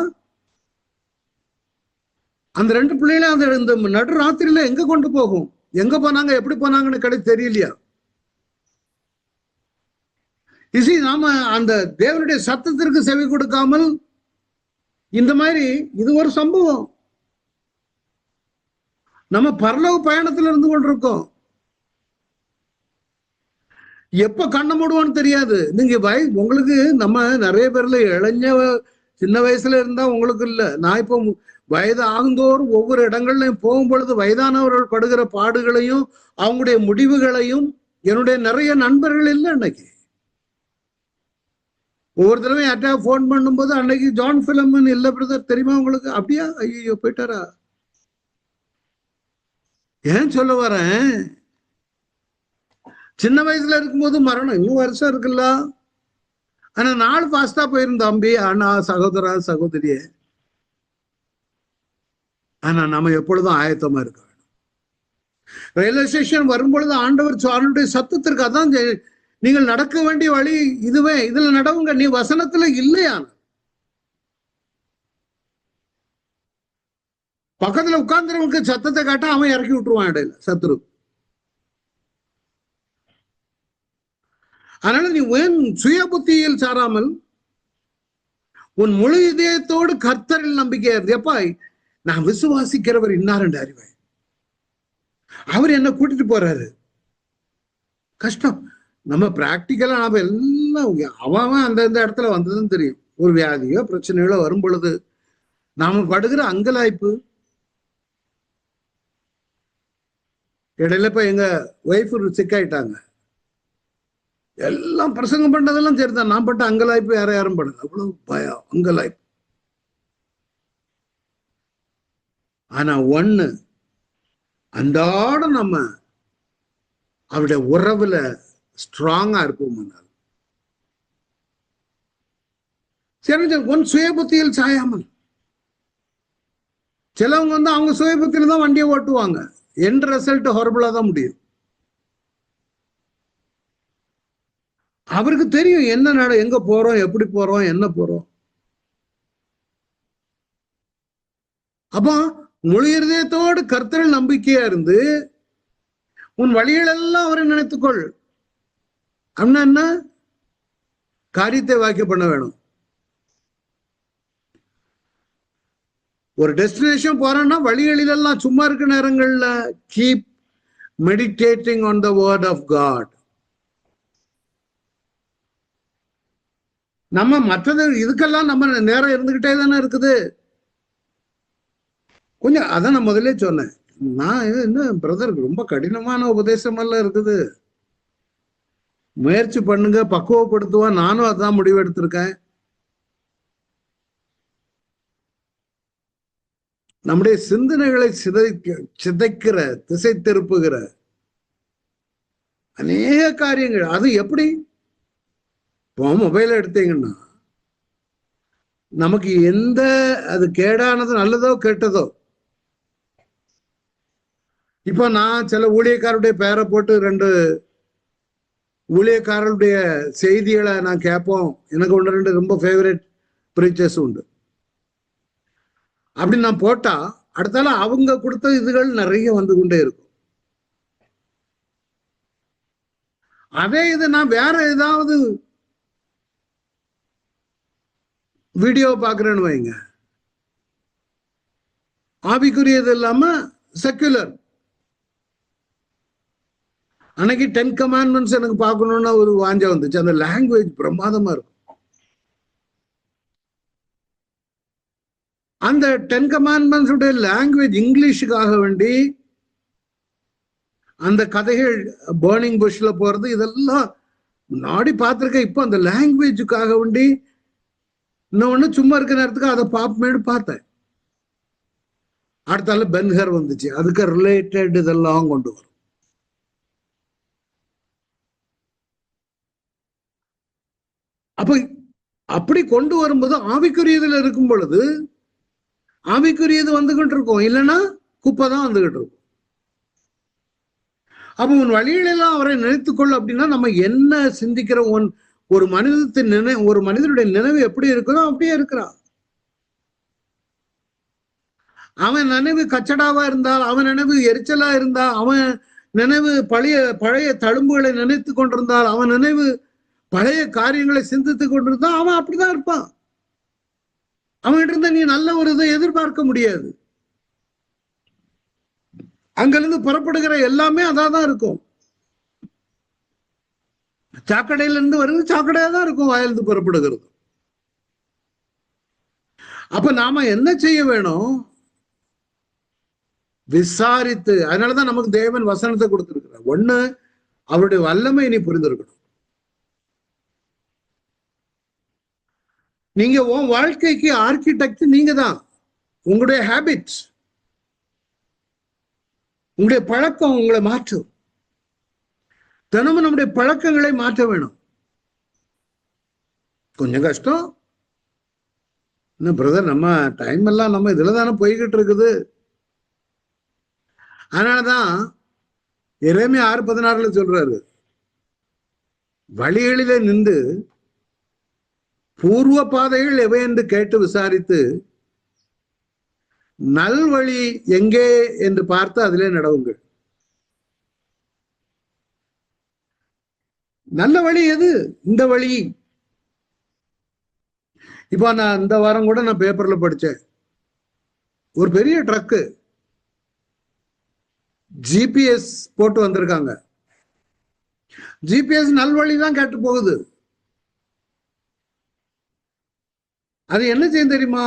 அந்த 2 பிள்ளைகளும் அந்த இந்த நடு ராத்திரியில எங்க கொண்டு போகும், எங்க போனாங்க, எப்படி போனாங்கன்னு கிடையாது, தெரியலையா. இசி நாம அந்த தேவனுடைய சத்தத்திற்கு செவி கொடுக்காமல் இந்த மாதிரி, இது ஒரு சம்பவம். நம்ம பரலோக பயணத்துல இருந்து கொண்டிருக்கோம். எப்ப கண்ண மூடுவோன்னு தெரியாது. நீங்க உங்களுக்கு நம்ம நிறைய பேர்ல சின்ன வயசுல இருந்தா உங்களுக்கு இல்ல. நான் இப்போ வயது ஆகுந்தோறும் ஒவ்வொரு இடங்கள்லையும் போகும் பொழுது வயதானவர்கள் படுகிற பாடுகளையும் அவங்களுடைய முடிவுகளையும் என்னுடைய நிறைய நண்பர்கள் இல்லை. அன்னைக்கு ஒவ்வொரு தடவை யார்ட்டா போன் பண்ணும்போது, அன்னைக்கு ஜான் பிலமன் இல்ல பிரதர் தெரியுமா உங்களுக்கு, அப்படியா, ஐயோ போயிட்டாரா. ஏன் சொல்ல வரேன், சின்ன வயசுல இருக்கும்போது மரணம் இன்னும் வருஷம் இருக்குல்ல, ஆனா நாள் பாஸ்டா போயிருந்தோம் தம்பி, அண்ணா, சகோதரா, சகோதரியே. ஆனா நம்ம எப்பொழுதும் ஆயத்தமா இருக்க வேண்டும். ரயில்வே ஸ்டேஷன் வரும்பொழுது ஆண்டவர் அவனுடைய சத்தத்திற்கு, அதான் நீங்கள் நடக்க வேண்டிய வழி இதுவே, இதுல நடவுங்க, நீ வசனத்துல இல்லையா, பக்கத்துல உட்கார்ந்துறவனுக்கு சத்தத்தை காட்ட அவன் இறக்கி விட்டுருவான் இடையில சத்துரு. அதனால நீ ஏன் சுய புத்தியில் சாராமல் உன் முழு இதயத்தோடு கர்த்தரில் நம்பிக்கையா இருந்து, எப்பா நான் விசுவாசிக்கிறவர் இன்னார் அறிவேன், அவர் என்ன கூட்டிட்டு போறாரு. கஷ்டம். நம்ம பிராக்டிக்கலா நாம எல்லாம் அவன் அந்தந்த இடத்துல வந்ததுன்னு தெரியும். ஒரு வியாதியோ பிரச்சனைகளோ வரும் பொழுது நாம படுகிற அங்கலாய்ப்பு. இடையில இப்ப எங்க ஒய்ஃப் சிக்காயிட்டாங்க. எல்லாம் பிரசங்கம் பண்ணதெல்லாம் சரிதான், நான் பட்ட அங்கலாய்ப்பு யார யாரும் படுது. அவ்வளவு பயம், அங்கலாய்ப்பு. ஆனா ஒண்ணு, அன்றாட நம்ம அவருடைய உறவுல ஸ்ட்ராங்கா இருப்போம். சரி, ஒன் சுய புத்தியில் சாயாமல். சிலவங்க அவங்க சுய புத்தியில தான் வண்டியை ஓட்டுவாங்க, என் ரிசல்ட் ஹாரபிளா தான் முடியும். அவருக்கு தெரியும் என்ன எங்க போறோம், எப்படி போறோம், என்ன போறோம். அப்போ முழு இருதயத்தோடு கர்த்தரில் நம்பிக்கையா இருந்து உன் வழிகளெல்லாம் அவரை நினைத்துக்கொள். அப்படின்னா என்ன? காரியத்தை வாக்கிய பண்ண வேணும். ஒரு டெஸ்டினேஷன் போறோம்னா வழிகளிலெல்லாம் சும்மா இருக்க நேரங்கள்ல keep meditating on the word of God. நம்ம மற்றது இதுக்கெல்லாம் நம்ம நேரம் இருந்துகிட்டே தானே இருக்குது. கொஞ்சம் அதான் நான் முதல்ல சொன்னேன், நான் என்ன பிரதர் ரொம்ப கடினமான உபதேசம் எல்லாம் இருக்குது, முயற்சி பண்ணுங்க, பக்குவப்படுத்துவா. நானும் அதான் முடிவு எடுத்திருக்கேன். நம்முடைய சிந்தனைகளை சிதைக்கிற, திசை திருப்புகிற அநேக காரியங்கள். அது எப்படி? இப்போ மொபைல் எடுத்தீங்கன்னா நமக்கு எந்த அது கேடானது நல்லதோ கெட்டதோ. இப்போ நான் சில ஊழியக்காரருடைய பெயரை போட்டு 2 ஊழியக்காரருடைய செய்திகளை நான் கேட்போம். எனக்கு 1-2 ரொம்ப ஃபேவரட் பிரீச்சர்ஸ் உண்டு. அப்படி நான் போட்டா அடுத்தால அவங்க கொடுத்த இதுகள் நிறைய வந்து கொண்டே இருக்கும். அதே இது நான் வேற ஏதாவது வீடியோ பாக்குறேன்னு வைங்க, ஆவிக்குரியது இல்லாம செக்குலர். அன்னைக்கு 10 கமாண்ட்மெண்ட்ஸ் எனக்கு பார்க்கணும்னு ஒரு வாஞ்சம் வந்துச்சு. அந்த லாங்குவேஜ் பிரமாதமா இருக்கும். அந்த 10 கமாண்ட்மெண்ட்ஸ் உடைய லாங்குவேஜ் இங்கிலீஷுக்காக வேண்டி அந்த கதைகள், பர்னிங் புஷ்ல போறது, இதெல்லாம் முன்னாடி பார்த்திருக்கேன். இப்போ அந்த லாங்குவேஜுக்காக வேண்டி இன்னொன்னு சும்மா இருக்க நேரத்துக்கு அதை பாப்பமேடு பார்த்தேன். அடுத்தால பென்ஹர் வந்துச்சு, அதுக்கு ரிலேட்டட் இதெல்லாம் கொண்டு வரும். அப்ப அப்படி கொண்டு வரும்போது ஆவிக்குரியதுல இருக்கும் பொழுது ஆவிக்குரியது வந்துகிட்டு இருக்கும், இல்லைன்னா குப்பை தான் வந்துகிட்டு இருக்கும். அப்ப உன் வழிகளெல்லாம் அவரை நினைத்துக்கொள்ள அப்படின்னா நம்ம என்ன சிந்திக்கிற ஒரு ஒரு மனிதனுடைய நினைவு எப்படி இருக்குதோ அப்படியே இருக்கிறான். அவன் நினைவு கச்சடாவா இருந்தால், அவன் நினைவு எரிச்சலா இருந்தால், அவன் நினைவு பழைய தழும்புகளை நினைத்து கொண்டிருந்தால், அவன் நினைவு பழைய காரியங்களை சிந்தித்துக் கொண்டிருந்தா அவன் அப்படிதான் இருப்பான். அவன்கிட்ட இருந்த நீ நல்ல ஒரு இதை எதிர்பார்க்க முடியாது. அங்கிருந்து புறப்படுகிற எல்லாமே அதான் இருக்கும். சாக்கடையில இருந்து வருது சாக்கடையா தான் இருக்கும், வாயிலிருந்து புறப்படுகிறது. அப்ப நாம என்ன செய்ய வேணும்? விசாரித்து. அதனாலதான் நமக்கு தேவன் வசனத்தை கொடுத்திருக்கிறார். ஒண்ணு, அவருடைய வல்லமை நீ புரிந்திருக்கணும். நீங்க உன் வாழ்க்கைக்கு ஆர்கிடெக்ட் நீங்க தான். உங்களுடைய ஹேபிட்ஸ், உங்களுடைய பழக்கம் உங்களை மாற்றும். தினமும் நம்முடைய பழக்கங்களை மாற்ற வேணும். கொஞ்சம் கஷ்டம். பிரதர், நம்ம டைம் எல்லாம் நம்ம இதுல தானே போய்கிட்டு இருக்குது. அதனாலதான் எரேமியா 6:16 சொல்றாரு, வழிகளிலே நின்று பூர்வ பாதைகள் எவை என்று கேட்டு விசாரித்து நல்வழி எங்கே என்று பார்த்து அதிலே நடவுங்கள். நல்ல வழி எது? இந்த வழி. இப்ப நான் இந்த வாரம் கூட நான் பேப்பர்ல படிச்சேன், ஒரு பெரிய ட்ரக்கு ஜிபிஎஸ் போட்டு வந்திருக்காங்க. ஜிபிஎஸ் நல்வழி தான் கேட்டு போகுது. அது என்ன செய்யும் தெரியுமா?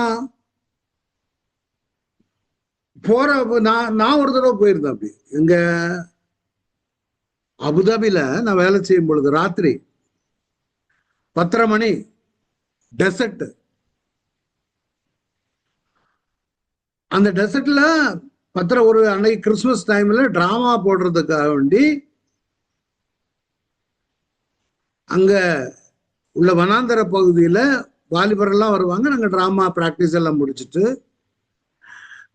நான் ஒரு தடவை போயிருந்தேன். அப்படி எங்க அபுதாபியில நான் வேலை செய்யும் பொழுது ராத்திரி 10:30 மணி, டெசர்ட். அந்த டெசர்ட்ல ஒரு அன்னைக்கு கிறிஸ்துமஸ் டைம்ல டிராமா போடுறதுக்காக வேண்டி அங்க உள்ள வனாந்தர பகுதியில வாலிபரெல்லாம் வருவாங்க. நாங்க டிராமா பிராக்டிஸ் எல்லாம் முடிச்சுட்டு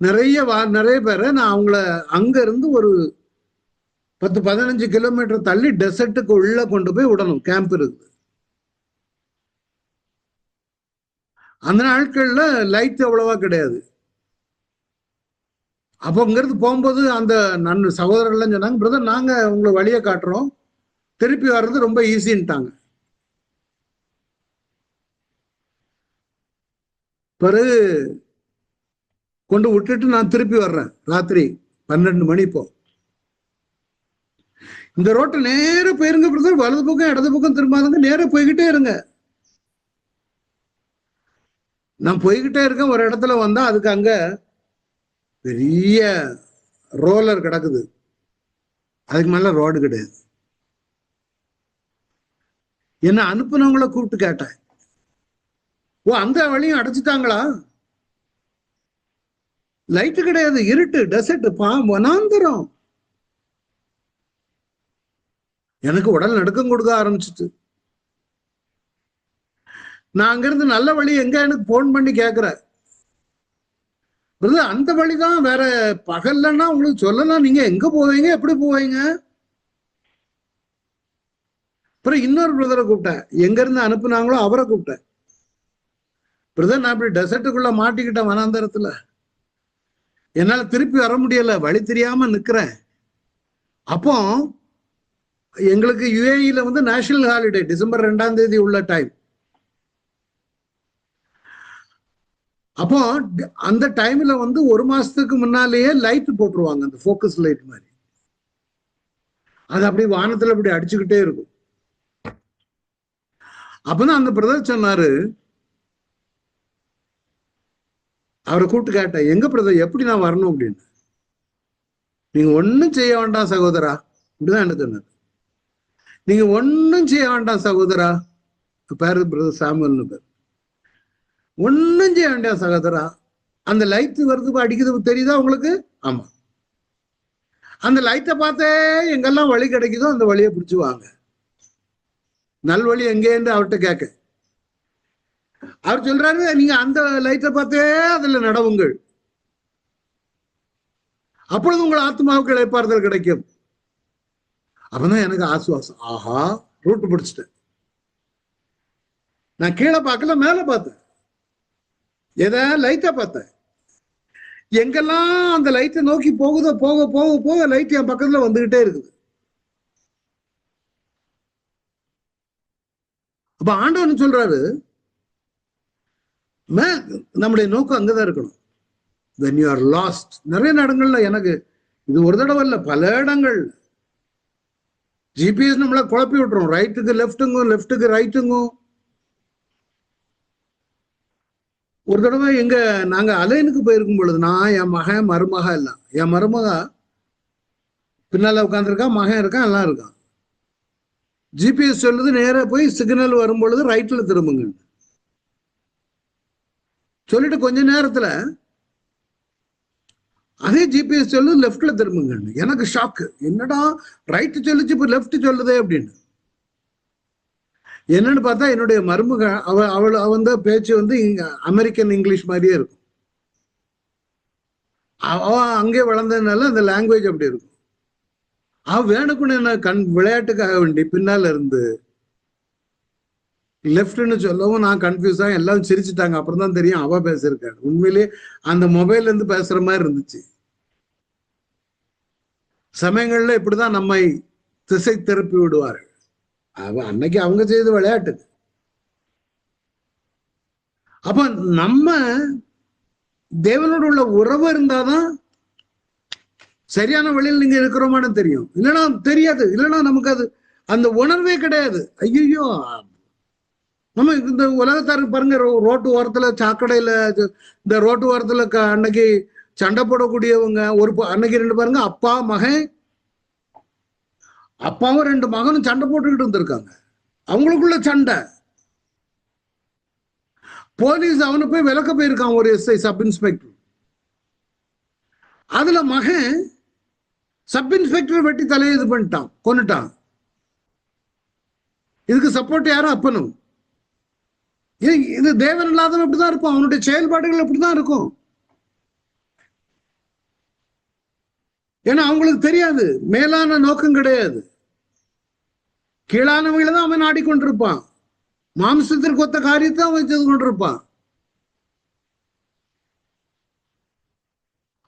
நிறைய பேரை நான் அவங்கள அங்க இருந்து ஒரு 10-15 கிலோமீட்டர் தள்ளி டெசர்ட்டுக்கு உள்ள கொண்டு போய் விடணும். கேம்ப் இருக்குது. அந்த நாட்கள்ல லைட் அவ்வளவா கிடையாது. அப்போ இங்கிருந்து போகும்போது அந்த சகோதரர்கள்லாம் சொன்னாங்க, பிரதர் நாங்க உங்களை வழியை காட்டுறோம், திருப்பி வர்றது ரொம்ப ஈஸின்ட்டாங்க. பிறகு கொண்டு விட்டுட்டு நான் திருப்பி வர்றேன் ராத்திரி 12 மணி. இப்போ இந்த ரோட்டை நேர போயிருங்க பிரதர், வலது பக்கம் இடது பக்கம் திரும்பாதுங்க, நேர போய்கிட்டே இருங்க. நான் போய்கிட்டே இருக்கேன். ஒரு இடத்துல வந்தா அதுக்கு அங்க பெரிய ரோலர் கிடக்குது, அதுக்கு மேல ரோடு கிடையாது. என்ன அனுப்புனவங்கள கூப்பிட்டு கேட்டேன், ஓ அந்த வழியும் அடைச்சிட்டாங்களா? லைட்டு கிடையாது, இருட்டு, டெசர்ட், வனாந்தரம். எனக்கு உடல் நடுக்கம் கொடுக்க ஆரம்பிச்சிட்டு நான் அங்கிருந்து நல்ல வழி எங்க எனக்கு போன் பண்ணி கேட்கிறேன், அந்த வழிதான், வேற பகல்லன்னா உங்களுக்கு சொல்லலாம், நீங்க எங்க போவீங்க எப்படி போவீங்க? அப்புறம் இன்னொரு பிரதரை கூப்பிட்டேன், எங்க இருந்து அனுப்புனாங்களோ அவரை கூப்பிட்டேன். பிரதர் நான் இப்படி டெசர்ட்டுக்குள்ள மாட்டிக்கிட்டேன் வனாந்தரத்துல, என்னால திருப்பி வர முடியல, வழி தெரியாம நிக்கிறேன். அப்போ எங்களுக்கு யுஏஇல நேஷனல் ஹாலிடே டிசம்பர் 2ஆம் தேதி உள்ள டைம். அப்போ அந்த டைம்ல ஒரு மாசத்துக்கு முன்னாலேயே லைட் போட்டுருவாங்க, அந்த போக்கஸ் லைட் மாதிரி. அது அப்படி வானத்துல அப்படி அடிச்சுக்கிட்டே இருக்கும். அப்பதான் அந்த பிரதர் சொன்னாரு, அவரை கூப்பிட்டு கேட்டேன், எங்க பிரதர் எப்படி நான் வரணும் அப்படின்னு. நீங்க ஒன்னும் செய்ய வேண்டாம் சகோதரா, இப்படிதான் என்ன சொன்னார். நீங்க ஒன்னும் செய்ய வேண்டாம் சகோதரா, பேரு பிரதர் சாமுவல்னு பேர். ஒன்னும் செய்ய வேண்டாம் சகோதரா, அந்த லைட் வருது அடிக்குது தெரியுதா உங்களுக்கு? ஆமா, அந்த லைட்டை பார்த்தே எங்கெல்லாம் வழி கிடைக்குதோ அந்த வழியை பிடிச்சு வாங்க. நல்வழி எங்கேன்னு அவர்கிட்ட கேட்க, அவர் சொல்றாரு, நீங்க அந்த லைட்டை பார்த்தே அதுல நடவுங்கள், அப்பொழுது உங்கள் ஆத்மாவுக்கு இளைப்பாறுதல் கிடைக்கும். அப்பதான் எனக்கு ஆசுவாசம், ஆஹா ரூட் பிடிச்சிட்டேன். நான் கீழே பார்க்கல, மேல பார்த்தேன், எதை லைட்டை பார்த்தேன். எங்கெல்லாம் அந்த லைட்டை நோக்கி போகுதோ போக போக போக லைட் என் பக்கத்துல வந்துகிட்டே இருக்குது. அப்ப ஆண்டவன் சொல்றாரு, நம்முடைய நோக்கம் அங்கதான் இருக்கணும். when you are lost. நிறைய இடங்கள்ல எனக்கு இது ஒரு தடவை இல்ல, பல இடங்கள் ஜிபிஎஸ் நம்மள குழப்பி விட்டுரும், ரைட்டுக்கு லெப்ட்டுங்கும் லெப்ட்டுக்கு ரைட்டுங்கும். ஒரு தடவை நாங்க அலைனுக்கு போயிருக்கும் பொழுது, நான் என் மகன் மருமக எல்லாம், என் மருமக பின்னால உட்காந்துருக்கா, மகன் இருக்கான், எல்லாம் இருக்கான். ஜிபிஎஸ் சொல்லுது நேர போய் சிக்னல் வரும் பொழுது ரைட்ல திரும்புங்க சொல்லிட்டு கொஞ்ச நேரத்துல அதே ஜிபிஎஸ் சொல்லுது லெப்ட்ல திரும்புங்க. எனக்கு ஷாக்கு, என்னடா ரைட் சொல்லிச்சு இப்ப லெப்ட் சொல்லுதே அப்படின்னு. என்னன்னு பார்த்தா என்னுடைய மருமக அவன் பேச்சு அமெரிக்கன் இங்கிலீஷ் மாதிரியே இருக்கும். அவ அங்கே வளர்ந்ததுனால அந்த லாங்குவேஜ் அப்படி இருக்கும். அவ வேணுக்குன்னு என்ன விளையாட்டுக்காக வேண்டி பின்னால இருந்து லெஃப்ட்னு சொல்லவும் நான் கன்ஃபியூஸ் ஆகி எல்லாம் சிரிச்சுட்டாங்க. அப்புறம் தான் தெரியும் அவ பேசியிருக்காரு. உண்மையிலேயே அந்த மொபைல்ல இருந்து பேசுற மாதிரி இருந்துச்சு. சமயங்கள்ல இப்படிதான் நம்மை திசை திருப்பி விடுவார்கள். அன்னைக்கு அவங்க செய்த விளையாட்டு. அப்ப நம்ம தேவனோடு உள்ள உறவு இருந்தாதான் சரியான வழியில் நீங்க இருக்கிறோமான்னு தெரியும். இல்லைன்னா தெரியாது. இல்லைன்னா நமக்கு அது அந்த உணர்வே கிடையாது. ஐயோ, நம்ம இந்த உலகத்தாருக்கு பாருங்க, ரோட்டு ஓரத்துல சாக்கடையில இந்த ரோட்டு ஓரத்துல அன்னைக்கு சண்டை போடக்கூடியவங்க ஒரு அன்னைக்கு 2 பாருங்க, அப்பா மகன், அப்பாவும் 2 மகனும் சண்டை போட்டுக்கிட்டு இருந்திருக்காங்க. அவங்களுக்குள்ள சண்டை. போலீஸ் அவனை போய் விளக்க போயிருக்கான், ஒரு எஸ்ஐ சப் இன்ஸ்பெக்டர். அதுல மகன் சப் இன்ஸ்பெக்டர் வெட்டி தலையை இது பண்ணிட்டான், கொன்னுட்டான். இதுக்கு சப்போர்ட் யாரும் அப்பனும். இது தேவன் இல்லாதவன் இப்படிதான் இருப்பான். அவனுடைய செயல்பாடுகள் இப்படிதான் இருக்கும். ஏன்னா அவங்களுக்கு தெரியாது, மேலான நோக்கம் கிடையாது. கீழானவங்களை தான் அவன் ஆடிக்கொண்டிருப்பான். மாம்சத்திற்கு ஒத்த காரியத்தை அவன் செய்து கொண்டிருப்பான்.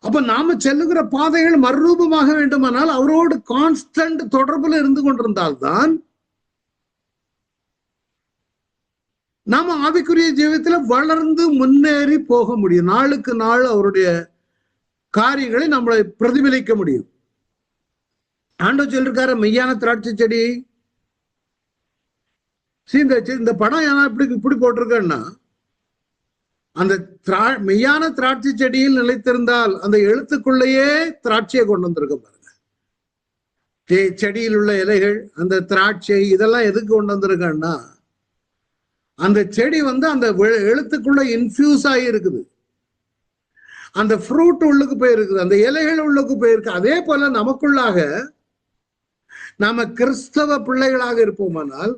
அப்ப நாம செல்லுகிற பாதைகள் மறுரூபமாக வேண்டுமானால் அவரோடு கான்ஸ்டன்ட் தொடர்புல இருந்து கொண்டிருந்தால்தான் நாம ஆவிக்குரிய ஜீவியத்துல வளர்ந்து முன்னேறி போக முடியும். நாளுக்கு நாள் அவருடைய காரியங்களை நம்மளை பிரதிபலிக்க முடியும். ஆண்டவர் சொல்லிருக்காரு, மெய்யான திராட்சை செடி. இந்த படம் ஏன்னா இப்படி போட்டிருக்கேன்னா, அந்த மெய்யான திராட்சை செடியில் நிலைத்திருந்தால் அந்த எழுத்துக்குள்ளேயே திராட்சையை கொண்டு வந்திருக்க பாருங்க. செடியில் உள்ள இலைகள், அந்த திராட்சை, இதெல்லாம் எதுக்கு கொண்டு வந்திருக்கேன்னா, அந்த செடி அந்த எழுத்துக்குள்ள இன்ஃபியூஸ் ஆகி இருக்குது. அந்த ஃப்ரூட் உள்ளுக்கு போயிருக்குது, அந்த இலைகள் உள்ளுக்கு போயிருக்கு. அதே போல நமக்குள்ளாக நாம கிறிஸ்தவ பிள்ளைகளாக இருப்போமானால்,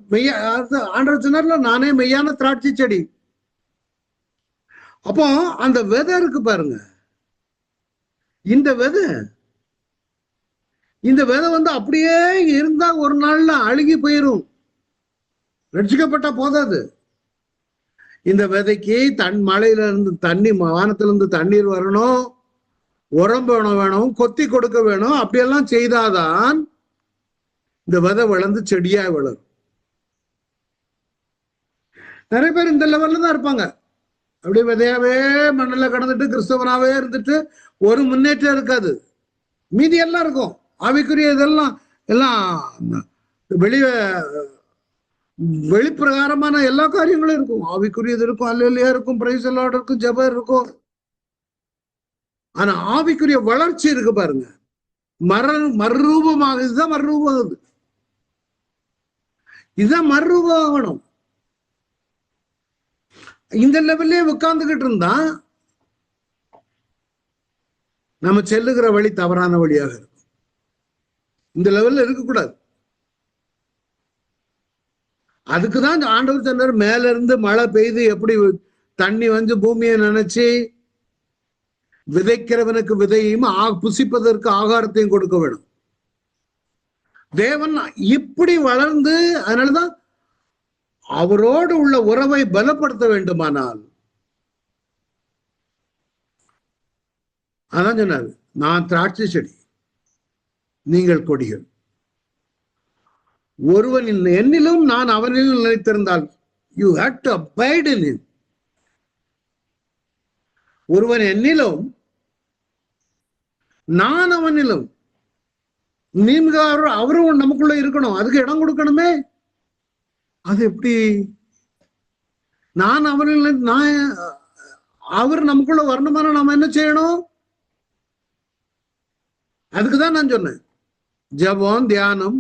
ஆண்டவர் சொன்னார்ல, நானே மெய்யான திராட்சை செடி. அப்போ அந்த விதை இருக்கு பாருங்க, இந்த விதை அப்படியே இருந்தா ஒரு நாள்ல அழுகி போயிரும். ரட்சிக்கப்பட்ட போதாது. இந்த விதைக்கு மழையில இருந்து தண்ணி, வானத்திலிருந்து தண்ணீர் வரணும், உரம் வேணும், கொத்தி கொடுக்க வேணும். அப்படியெல்லாம் செய்தாதான் இந்த விதை வளர்ந்து செடியா வளரும். நிறைய பேர் இந்த லெவல்ல தான் இருப்பாங்க. அப்படியே விதையாவே மண்ணில் கடந்துட்டு கிறிஸ்தவனாவே இருந்துட்டு ஒரு முன்னேற்றம் இருக்காது. மீதி எல்லாம் இருக்கும். ஆவிக்குரிய இதெல்லாம் வெளிப்பிரகாரமான எல்லா காரியங்களும் இருக்கும். ஆவிக்குரியது இருக்கும், அல்லேலூயா இருக்கும், பிரைஸ் தி லார்ட் இருக்கும், ஜெபம் இருக்கும். ஆனா ஆவிக்குரிய வளர்ச்சி இருக்கு பாருங்க, மறுரூபமாக. இதுதான் மறுரூபம். இதுதான் மறுரூபம் ஆகணும். இந்த லெவல்லே உட்கார்ந்துகிட்டு இருந்தா நம்ம செல்லுகிற வழி தவறான வழியாக இருக்கும். இந்த லெவல்ல இருக்கக்கூடாது. அதுக்குதான் ஆண்டவர் சொன்னார், மேல இருந்து மழை பெய்து எப்படி தண்ணி பூமியை நினைச்சு விதைக்கிறவனுக்கு விதையும் புசிப்பதற்கு ஆகாரத்தையும் கொடுக்க வேணும். தேவன் இப்படி வளர்ந்து, அதனாலதான் அவரோடு உள்ள உறவை பலப்படுத்த வேண்டுமானால், அதான் சொன்னார், நான் திராட்சை செடி, நீங்கள் கொடிகள். ஒருவன் என்னிலும் நான் அவனிலும் நிலைத்திருந்தால், you have to abide in him. ஒருவன் என்னிலும் நான் அவனிலும், நீங்க அவரும் நமக்குள்ள இருக்கணும். அதுக்கு இடம் கொடுக்கணுமே. அது எப்படி? நான் அவனில், நான் அவர் நமக்குள்ள வரணுமான நாம என்ன செய்யணும்? அதுக்குதான் நான் சொன்னேன், ஜபம், தியானம்.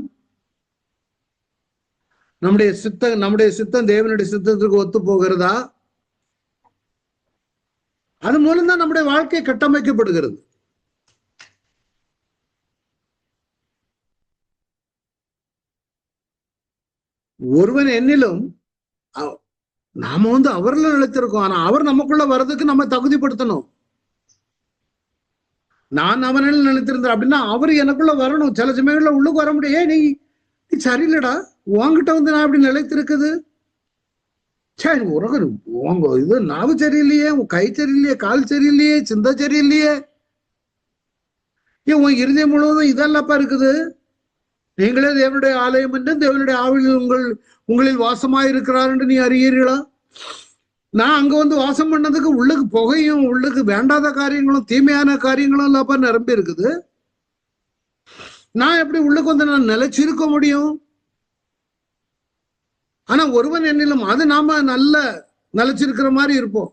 நம்முடைய சித்தம் தேவனுடைய சித்தத்துக்கு ஒத்து போகிறதா? அது மூலம்தான் நம்முடைய வாழ்க்கை கட்டமைக்கப்படுகிறது. ஒருவன் என்னிலும், நாம அவர்ல நிலைத்திருக்கோம். ஆனா அவர் நமக்குள்ள வர்றதுக்கு நம்ம தகுதிப்படுத்தணும். நான் அவனில் நிலைத்திருந்தேன் அப்படின்னா அவர் எனக்குள்ள வரணும். சில சமயங்கள்ல உள்ளுக்கு வர முடியும். நீ சரியில்லடா, உன்கிட்ட நான் அப்படி நிலைத்திருக்குது, சரி உனக்கு உங்க இது நாவு சரியில்லையே, உன் கை சரியில்லையே, கால் சரியில்லையே, சிந்தை சரியில்லையே, உன் இருதயம் முழுவதும் இதெல்லாப்பா இருக்குது. நீங்களே தேவனுடைய ஆலயம் என்று தேவனுடைய ஆவியில் உங்களில் வாசமாயிருக்கிறார் என்று நீ அறியீர்களா? நான் அங்க வந்து வாசம் பண்ணதுக்கு உள்ளுக்கு புகையும் உள்ளுக்கு வேண்டாத காரியங்களும் தீமையான காரியங்களும் எல்லாப்பா நிரம்பி இருக்குது. நான் எப்படி உள்ளுக்கு வந்து நான் நிலைச்சிருக்க முடியும்? ஆனா ஒருவன் என்னிலும், அது நாம நல்ல நிலைச்சிருக்கிற மாதிரி இருப்போம்.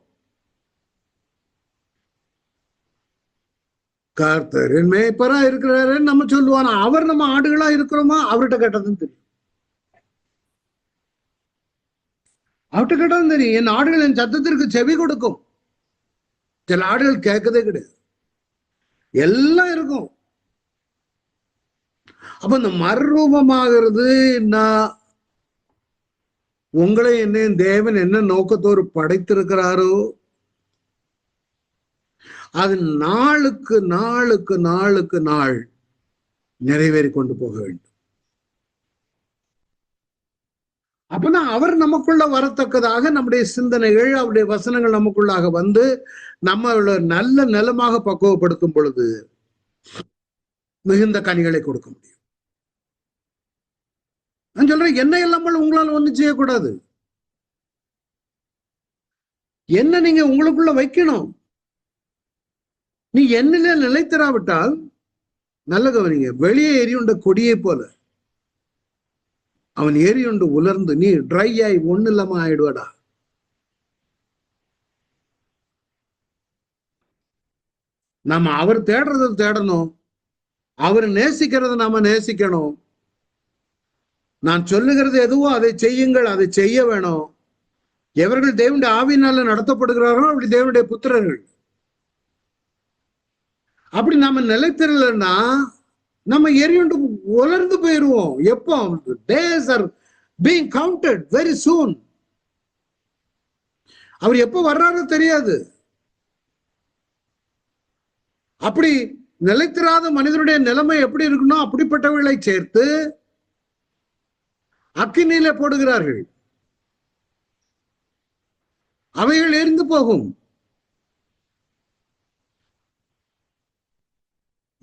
கர்த்தர் என் மேய்ப்பரா இருக்கிறாருன்னு நம்ம சொல்லுவான். அவர் நம்ம ஆடுகளா இருக்கிறோமா? அவர்கிட்ட கேட்டதுன்னு தெரியும். அவர்கிட்ட கேட்டதும் தெரியும். என் ஆடுகள் என் சத்தத்திற்கு செவி கொடுக்கும். சில ஆடுகள் கேட்கதே கிடையாது, எல்லாம் இருக்கும். அப்ப இந்த மறுரூபமாகிறது, நான் உங்களை என்னையும் தேவன் என்ன நோக்கத்தோடு படைத்திருக்கிறாரோ அது நாளுக்கு நாளுக்கு நாளுக்கு நாள் நிறைவேறி கொண்டு போக வேண்டும். அப்பதான் அவர் நமக்குள்ள வரத்தக்கதாக நம்முடைய சிந்தனைகள், அவருடைய வசனங்கள் நமக்குள்ளாக வந்து நம்மளோட நல்ல நிலமாக பக்குவப்படுத்தும் பொழுது மிகுந்த கனிகளை கொடுக்க முடியும். நான் சொல்றேன், என்ன இல்லாமல் உங்களால் ஒண்ணும் செய்யக்கூடாது. என்ன நீங்க உங்களுக்குள்ள வைக்கணும். நீ என்னிலே நிலைத்தராவிட்டால், நல்ல கவனிங்க, வெளியே எரியுண்ட கொடியை போல அவன் எரியுண்டு உலர்ந்து நீ ட்ரை ஆகி ஒண்ணு இல்லாம ஆயிடுவாடா. நம்ம அவர் தேடுறத தேடணும், அவர் நேசிக்கிறத நாம நேசிக்கணும். நான் சொல்லுகிறது எதுவோ அதை செய்யுங்கள், அதை செய்ய வேணும். எவர்கள் தேவனுடைய ஆவியினால நடத்தப்படுகிறார்களோ அப்படி தேவனுடைய புத்திரர்கள். அப்படி நாம நிலைத்திரலன்னா நம்ம எரியுண்டு உலர்ந்து போயிருவோம். எப்போ? days are being counted very soon. அவர் எப்போ வர்றாரோ தெரியாது. அப்படி நிலைத்திராத மனிதனுடைய நிலைமை எப்படி இருக்கணும்? அப்படிப்பட்டவர்களை சேர்த்து அக்கினியில போடுகிறார்கள். அவைகள் எரிந்து போகும்.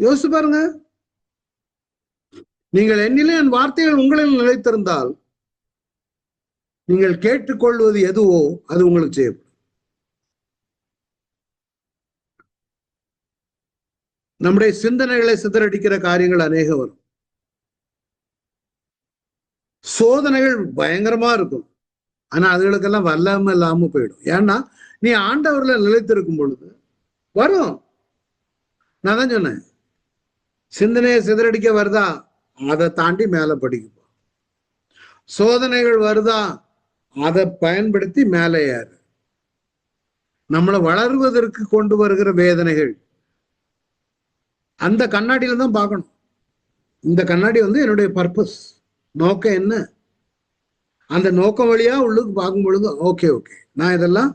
யோசிச்சு பாருங்க. நீங்கள் என்னிலே என் வார்த்தைகள் உங்களில் நிலைத்திருந்தால் நீங்கள் கேட்டுக்கொள்வது எதுவோ அது உங்களுக்கு செய்யப்படும். நம்முடைய சிந்தனைகளை சிதறடிக்கிற காரியங்கள் அநேக வரும். சோதனைகள் பயங்கரமா இருக்கும். ஆனா அதுகளுக்கெல்லாம் வல்லாம இல்லாம போயிடும். ஏன்னா நீ ஆண்டவர்ல நிலைத்திருக்கும் பொழுது வரும். நான் தான் சொன்னேன், சிந்தனையை சிதறடிக்க வருதா, அதை தாண்டி மேல படிக்கும். சோதனைகள் வருதா, அதை பயன்படுத்தி மேலே ஏறு. நம்மளை வளர்வதற்கு கொண்டு வருகிற வேதனைகள் அந்த கண்ணாடியில தான் பார்க்கணும். இந்த கண்ணாடி வந்து என்னுடைய பர்பஸ், நோக்கம் என்ன, அந்த நோக்கம் வழியா உள்ளுக்கு பார்க்கும் பொழுது ஓகே ஓகே நான் இதெல்லாம்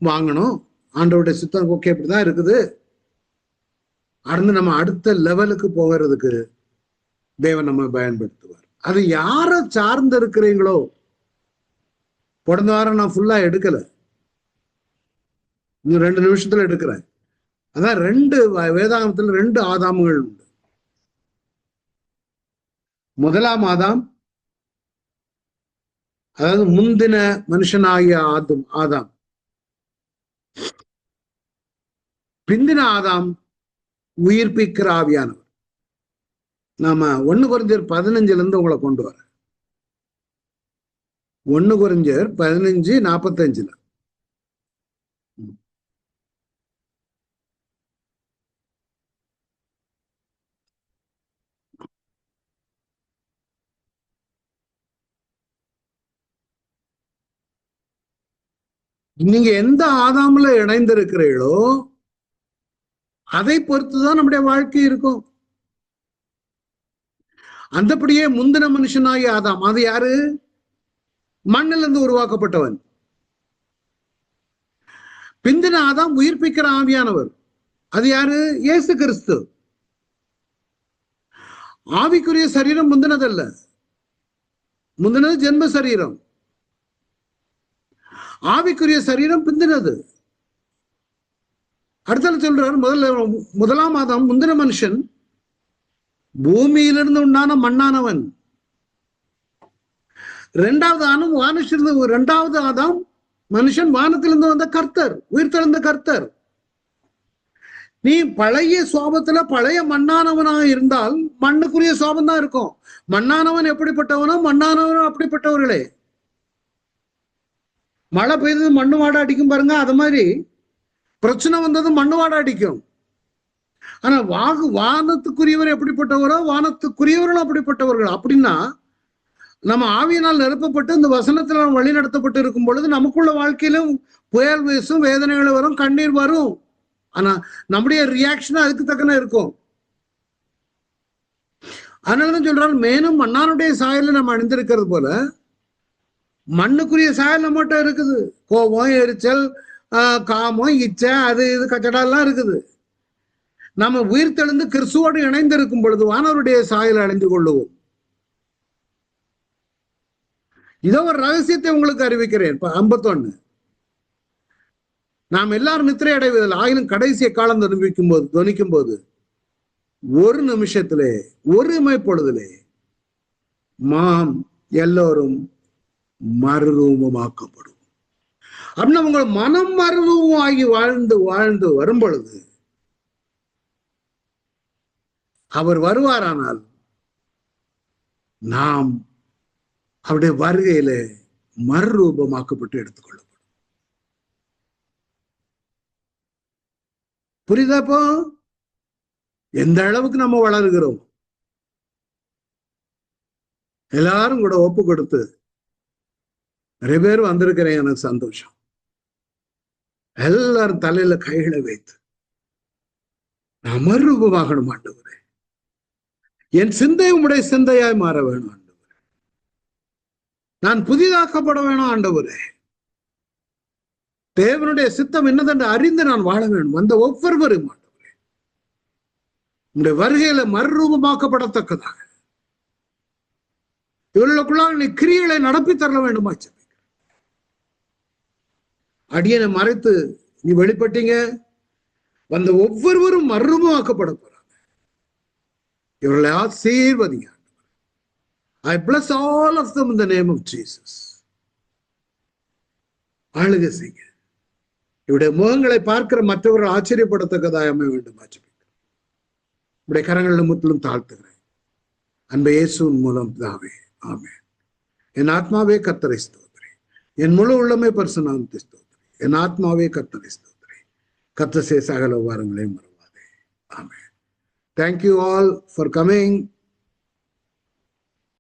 வாங்கணும், ஆண்டவருடைய சித்தம் ஓகே இப்படிதான் இருக்குது. அடுத்து நம்ம அடுத்த லெவலுக்கு போகிறதுக்கு தேவன் நம்ம பயன்படுத்துவார். அது யாரை சார்ந்து இருக்கிறீங்களோ, கடந்த வாரம் நான் ஃபுல்லா எடுக்கல, இன்னும் 2 நிமிஷத்துல எடுக்கிறேன். அதான் 2 வேதாகமத்துல 2 ஆதாமுகள் உண்டு. முதலாம் ஆதாம், அதாவது முந்தின மனுஷனாகிய ஆதாம். பிந்தின ஆதாம் உயிர்ப்பிக்கிற ஆவியானவர். நாம 1 கொரிந்தியர் 15 உங்களை கொண்டு வர 1 கொரிந்தியர் 15:45. நீங்க எந்த ஆதாமுல இணைந்திருக்கிறீர்களோ அதை பொறுத்துதான் நம்முடைய வாழ்க்கை இருக்கும். அந்தபடியே முந்தின மனுஷனாகிய ஆதாம், அது யாரு? மண்ணிலிருந்து உருவாக்கப்பட்டவன். பிந்தின ஆதாம் உயிர்ப்பிக்கிற ஆவியானவர், அது யாரு? இயேசு கிறிஸ்து. ஆவிக்குரிய சரீரம் முந்தினதல்ல, முந்தினது ஜென்ம சரீரம். ஆவிக்குரிய சரீரம் பிந்தினது. அடுத்த சொல்றாரு, முதலாம் ஆதாம் முந்தின மனுஷன் பூமியிலிருந்து உண்டான மண்ணானவன். இரண்டாவது ஆதாம் மனுஷன் வானத்திலிருந்து வந்த கர்த்தர், உயிர்த்தெழுந்த கர்த்தர். நீ பழைய சுவாபத்துல பழைய மண்ணானவனாக இருந்தால் மண்ணுக்குரிய சுவாபம் தான் இருக்கும். மண்ணானவன் எப்படிப்பட்டவனோ மண்ணானவனும் அப்படிப்பட்டவர்களே. மழை பெய்தது மண்ணு வாட அடிக்கும் பாருங்க, அது மாதிரி பிரச்சனை வந்தது மண்ணு வாட அடிக்கும். ஆனா வானத்துக்குரியவர் எப்படிப்பட்டவரோ வானத்துக்குரியவர்களும் அப்படிப்பட்டவர்கள். அப்படின்னா நம்ம ஆவியினால் நிரப்பப்பட்டு இந்த வசனத்துல வழி நடத்தப்பட்டு இருக்கும் பொழுது நமக்குள்ள வாழ்க்கையிலும் புயல் வீசும், வேதனைகள் வரும், கண்ணீர் வரும். ஆனா நம்முடைய ரியாக்ஷன் அதுக்கு தக்கன இருக்கும். அதனாலதான் சொல்றாரு, மேலும் மண்ணானுடைய சாயல நம்ம அணிந்திருக்கிறது போல மண்ணுக்குரிய சாயல் நம்மகிட்ட இருக்குது. கோபம், எரிச்சல், காமம், இச்சை, அது இது கச்சடெல்லாம் இருக்குது. நம்ம உயிர்த்தெழுந்து கிறிஸ்துவோடு இணைந்து இருக்கும் பொழுது வானவருடைய சாயல் அடைந்து கொள்ளுவோம். இதோ ஒரு ரகசியத்தை உங்களுக்கு அறிவிக்கிறேன். 51 நாம் எல்லாரும் நித்திரை அடைவதில் ஆயினும் கடைசிய காலம் துணிக்கும் போது ஒரு நிமிஷத்திலே ஒரு இமைப்பொழுதிலே மாம் எல்லோரும் மறுரூபமாக்கப்படும். அப்படின்னா உங்கள் மனம் மறுரூபமாகி வாழ்ந்து வாழ்ந்து வரும் பொழுது அவர் வருவாரானால் நாம் அவருடைய வருகையில மறுரூபமாக்கப்பட்டு எடுத்துக்கொள்ளப்படும். புரியுதாப்போ எந்த அளவுக்கு நம்ம வளர்கிறோம்? எல்லாரும் கூட ஒப்பு கொடுத்து நிறைய பேர் வந்திருக்கிறேன், எனக்கு சந்தோஷம். எல்லாரும் தலையில கைகளை வைத்து நான் மறுரூபமாகணும் ஆண்டவரே, என் சிந்தை உம்முடைய சிந்தையாய் மாற வேணும் ஆண்டவரே, நான் புதிதாக்கப்பட வேணும் ஆண்டவரே, தேவனுடைய சித்தம் என்னதென்று அறிந்து நான் வாழ வேண்டும். அந்த ஒவ்வொருவரும் ஆண்டவரே உங்களுடைய வருகையில மறுரூபமாக்கப்படத்தக்கதாக இவர்களுக்குள்ளாக நீ கிரியைகளை நடப்பி தர வேண்டுமா? அடியனை மறைத்து நீ வெளிப்பட்டீங்க, வந்த ஒவ்வொருவரும் மறுரூபமாக்கப்பட போறாங்க. இவர்களை ஆசீர்வதிங்க. I bless all of them in the name of Jesus. ஆளுகை செய்ய இவருடைய முகங்களை பார்க்கிற மற்றவர்கள் ஆச்சரியப்படத்தக்கதாய் அமைய வேண்டும். இவருடைய கரங்களில் முற்றிலும் தாழ்த்துகிறேன். அன்பு இயேசுவின் மூலம் பிதாவே, ஆமென். என் ஆத்மாவே கர்த்தரை ஸ்தோத்திரி, என் முழு உள்ளமே பரிசுநாமத்தை ஸ்தோத்திரி. என் ஆத்மாவே கர்த்தரை ஸ்தோத்திரி, கர்த்தர் செய்த சகல உபகாரங்களையும் மறவாதே. ஆமென். Thank you all for coming.